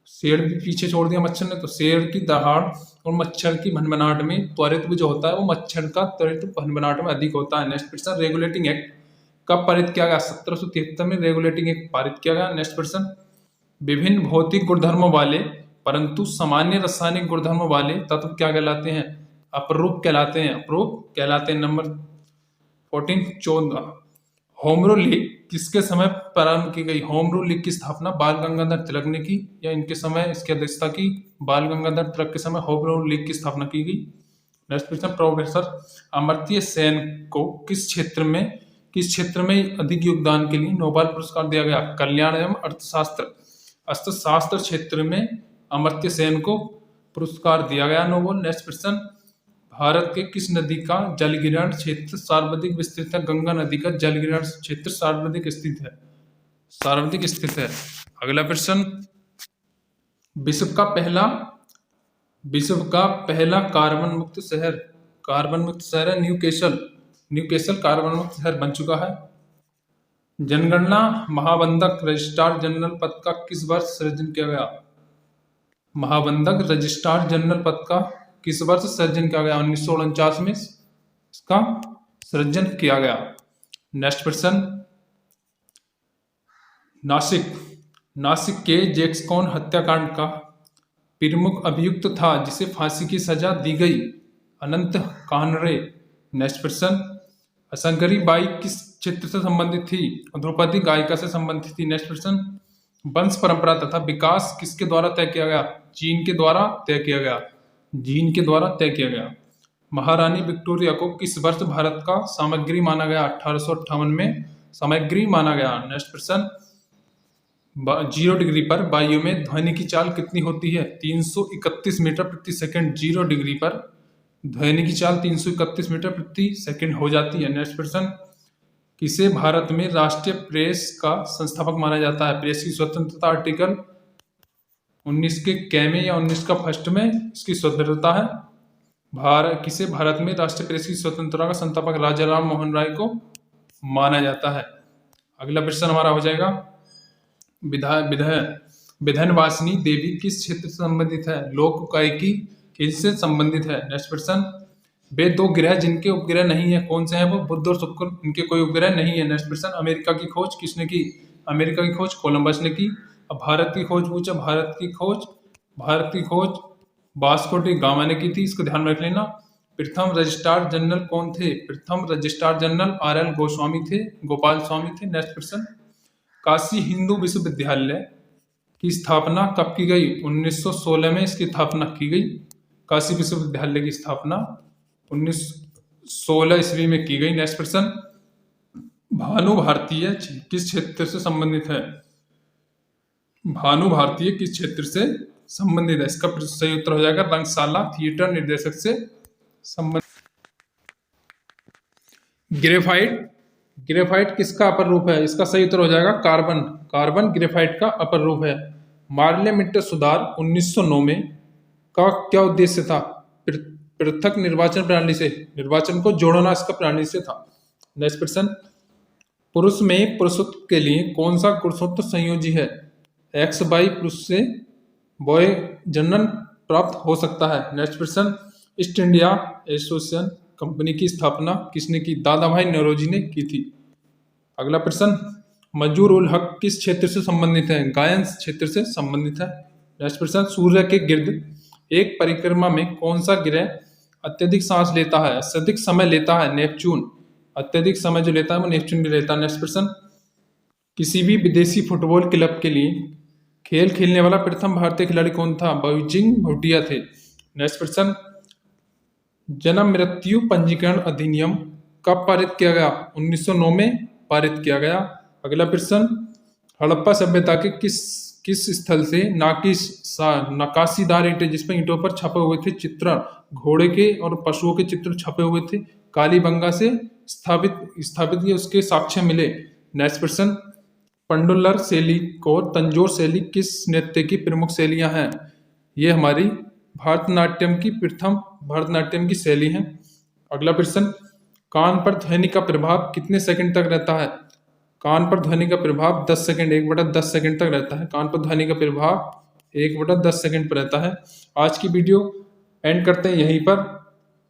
शेर भी पीछे छोड़ दिया मच्छर ने, तो शेर की दहाड़ और मच्छर की भनभनाहट में त्वरित जो होता है वो मच्छर का त्वरित भनभनाहट में अधिक होता है। नेक्स्ट क्वेश्चन, रेगुलेटिंग एक्ट कब पारित किया गया। 1773 में रेगुलेटिंग एक्ट पारित किया गया। नेक्स्ट क्वेश्चन, विभिन्न भौतिक गुणधर्मों वाले परंतु सामान्य रासायनिक गुणधर्मों वाले तत्व क्या कहलाते हैं। अपरूप कहलाते हैं। अपरूप कहलाते हैं। नंबर 14 14, होम रूल लीग किसके समय प्रारंभ की गई। होम रूल लीग की स्थापना बाल गंगाधर तिलक ने की, या इनके समय इसकी अध्यक्षता की बाल गंगाधर तिलक के समय होम रूल लीग की स्थापना की गई। Next question, professor Amartya Sen को किस क्षेत्र में अधिक योगदान के लिए नोबेल पुरस्कार दिया गया। कल्याण एवं अर्थशास्त्र क्षेत्र में अमर्त्य सेन को पुरस्कार दिया गया नोबेल। नेक्स्ट क्वेश्चन, भारत के किस नदी का जलग्रहण क्षेत्र सर्वाधिक विस्तृत है। गंगा नदी का जलग्रहण क्षेत्र सर्वाधिक स्थित है। अगला प्रश्न, विश्व का पहला कार्बन मुक्त शहर है न्यूकैसल कार्बन मुक्त शहर बन चुका है। जनगणना महाबंधक रजिस्ट्रार जनरल पद का किस वर्ष सृजन किया गया। महाबंधक रजिस्ट्रार जनरल पद का किस वर्ष सृजन किया गया। 1949 में इसका सृजन किया गया। नेक्स्ट क्वेश्चन, नासिक के जैक्सकॉन हत्याकांड का प्रमुख अभियुक्त था जिसे फांसी की सजा दी गई। अनंत कानरे। नेक्स्ट क्वेश्चन, असंकरी बाई किस क्षेत्र से संबंधित थी। ध्रुपदी गायिका से संबंधित थी। नेक्स्ट क्वेश्चन, वंश परंपरा तथा विकास किसके द्वारा तय किया गया। जीन के द्वारा तय किया गया। महारानी विक्टोरिया को किस वर्ष भारत का सामग्री माना गया। 1858 में सामग्री माना गया। नेक्स्ट क्वेश्चन, 0 डिग्री पर वायु में ध्वनि की चाल कितनी होती है। 331 मीटर प्रति सेकंड। 0 डिग्री पर ध्वनि की चाल 331 मीटर प्रति सेकंड हो जाती है। नेक्स्ट क्वेश्चन, किसे भारत में राष्ट्रीय प्रेस का संस्थापक माना जाता है। प्रेस की स्वतंत्रता आर्टिकल 19 के कै में या 19 का फर्स्ट में इसकी स्वतंत्रता है। किसे भारत में राष्ट्रीय प्रेस की स्वतंत्रता का संस्थापक राजा राम मोहन राय को माना जाता है। अगला प्रश्न हमारा हो जाएगा, विधानवासिनी देवी किस क्षेत्र से संबंधित है। लोक गायकी किससे संबंधित है। नेक्स्ट क्वेश्चन, वे 2 ग्रह जिनके उपग्रह नहीं है कौन से हैं। वो बुध और शुक्र, इनके कोई उपग्रह नहीं है। नेक्स्ट क्वेश्चन, अमेरिका की खोज किसने की। अमेरिका की खोज कोलंबस ने की। अब भारत की खोज पूछा, भारत की खोज वास्को डी गामा ने की थी, इसको ध्यान में रख लेना। प्रथम रजिस्ट्रार जनरल कौन थे। प्रथम registrar general RL Gopal Swami थे। नेक्स्ट क्वेश्चन, काशी हिंदू विश्वविद्यालय की स्थापना कब की गई। 1916 में इसकी स्थापना की गई। काशी विश्वविद्यालय की स्थापना 1916 ईस्वी में की गई। नेक्स्ट क्वेश्चन, भानु भारतीय किस क्षेत्र से संबंधित है। भानु भारतीय किस क्षेत्र से संबंधित है। इसका सही उत्तर हो जाएगा रंगशाला थिएटर निर्देशक से संबंधित। ग्रेफाइट किसका अपर रूप है। इसका सही उत्तर हो जाएगा कार्बन ग्रेफाइट का अपर रूप है। मार्ले मीटर सुधार 1909 में का क्या उद्देश्य था। पृथक निर्वाचन प्रणाली से निर्वाचन को जोड़ना इसका प्रणाली से था। नेक्स्ट क्वेश्चन, पुरुष में पुरुषत्व के लिए कौन सा गुणसूत्र संयोजी है। XY पुरुष से बॉय जन्म प्राप्त हो सकता है। Next question, east India association company की स्थापना किसने की। दादा भाई नौरोजी ने की थी। अगला प्रश्न, मंजूर उल हक किस क्षेत्र से संबंधित है। गायन क्षेत्र से संबंधित है। नेक्स्ट प्रश्न, सूर्य के गिर्द एक परिक्रमा में कौन सा ग्रह अत्यधिक सांस लेता है, अत्यधिक समय लेता है। नेपच्यून। अत्यधिक समय जो लेता है वो नेपच्यून भी लेता है। नेक्स्ट प्रश्न, किसी भी विदेशी फुटबॉल क्लब के लिए खेल खेलने वाला प्रथम भारतीय खिलाड़ी कौन था। बाइचुंग भूटिया थे। नेक्स्ट क्वेश्चन, जन्म मृत्यु पंजीकरण अधिनियम कब पारित किया गया? 1909 में पारित किया गया। अगला प्रश्न, हड़प्पा सभ्यता के किस स्थल से नक्काशीदार ईंटें, जिसमें ईंटों पर छपे हुए थे चित्र, घोड़े के और पशुओं के चित्र छपे हुए थे, कालीबंगा से स्थापित ये उसके साक्ष्य मिले। नेक्स्ट प्रश्न, पंडुलर शैली को तंजौर शैली किस नृत्य की प्रमुख शैलियां हैं? ये हमारी भरतनाट्यम की शैली है। अगला प्रश्न, कान पर ध्वनि का प्रभाव कितने सेकंड तक रहता है? कान पर ध्वनि का प्रभाव 10 सेकंड 1/10 सेकंड तक रहता है। कान पर ध्वनि का प्रभाव 1/10 सेकंड पर रहता है। आज की वीडियो एंड करते हैं यहीं पर।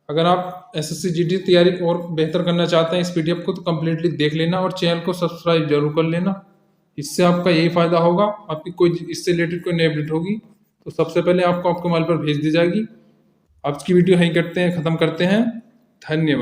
अगर आप एसएससी जीडी तैयारी और बेहतर करना चाहते हैं इस पीडीएफ को तो कम्प्लीटली देख लेना और चैनल को सब्सक्राइब जरूर कर लेना। इससे आपका यही फायदा होगा, आपकी कोई इससे रिलेटेड कोई नई अपडेट होगी तो सबसे पहले आपको आपके मोबाइल पर भेज दी जाएगी। आज की वीडियो यहीं खत्म करते हैं। धन्यवाद।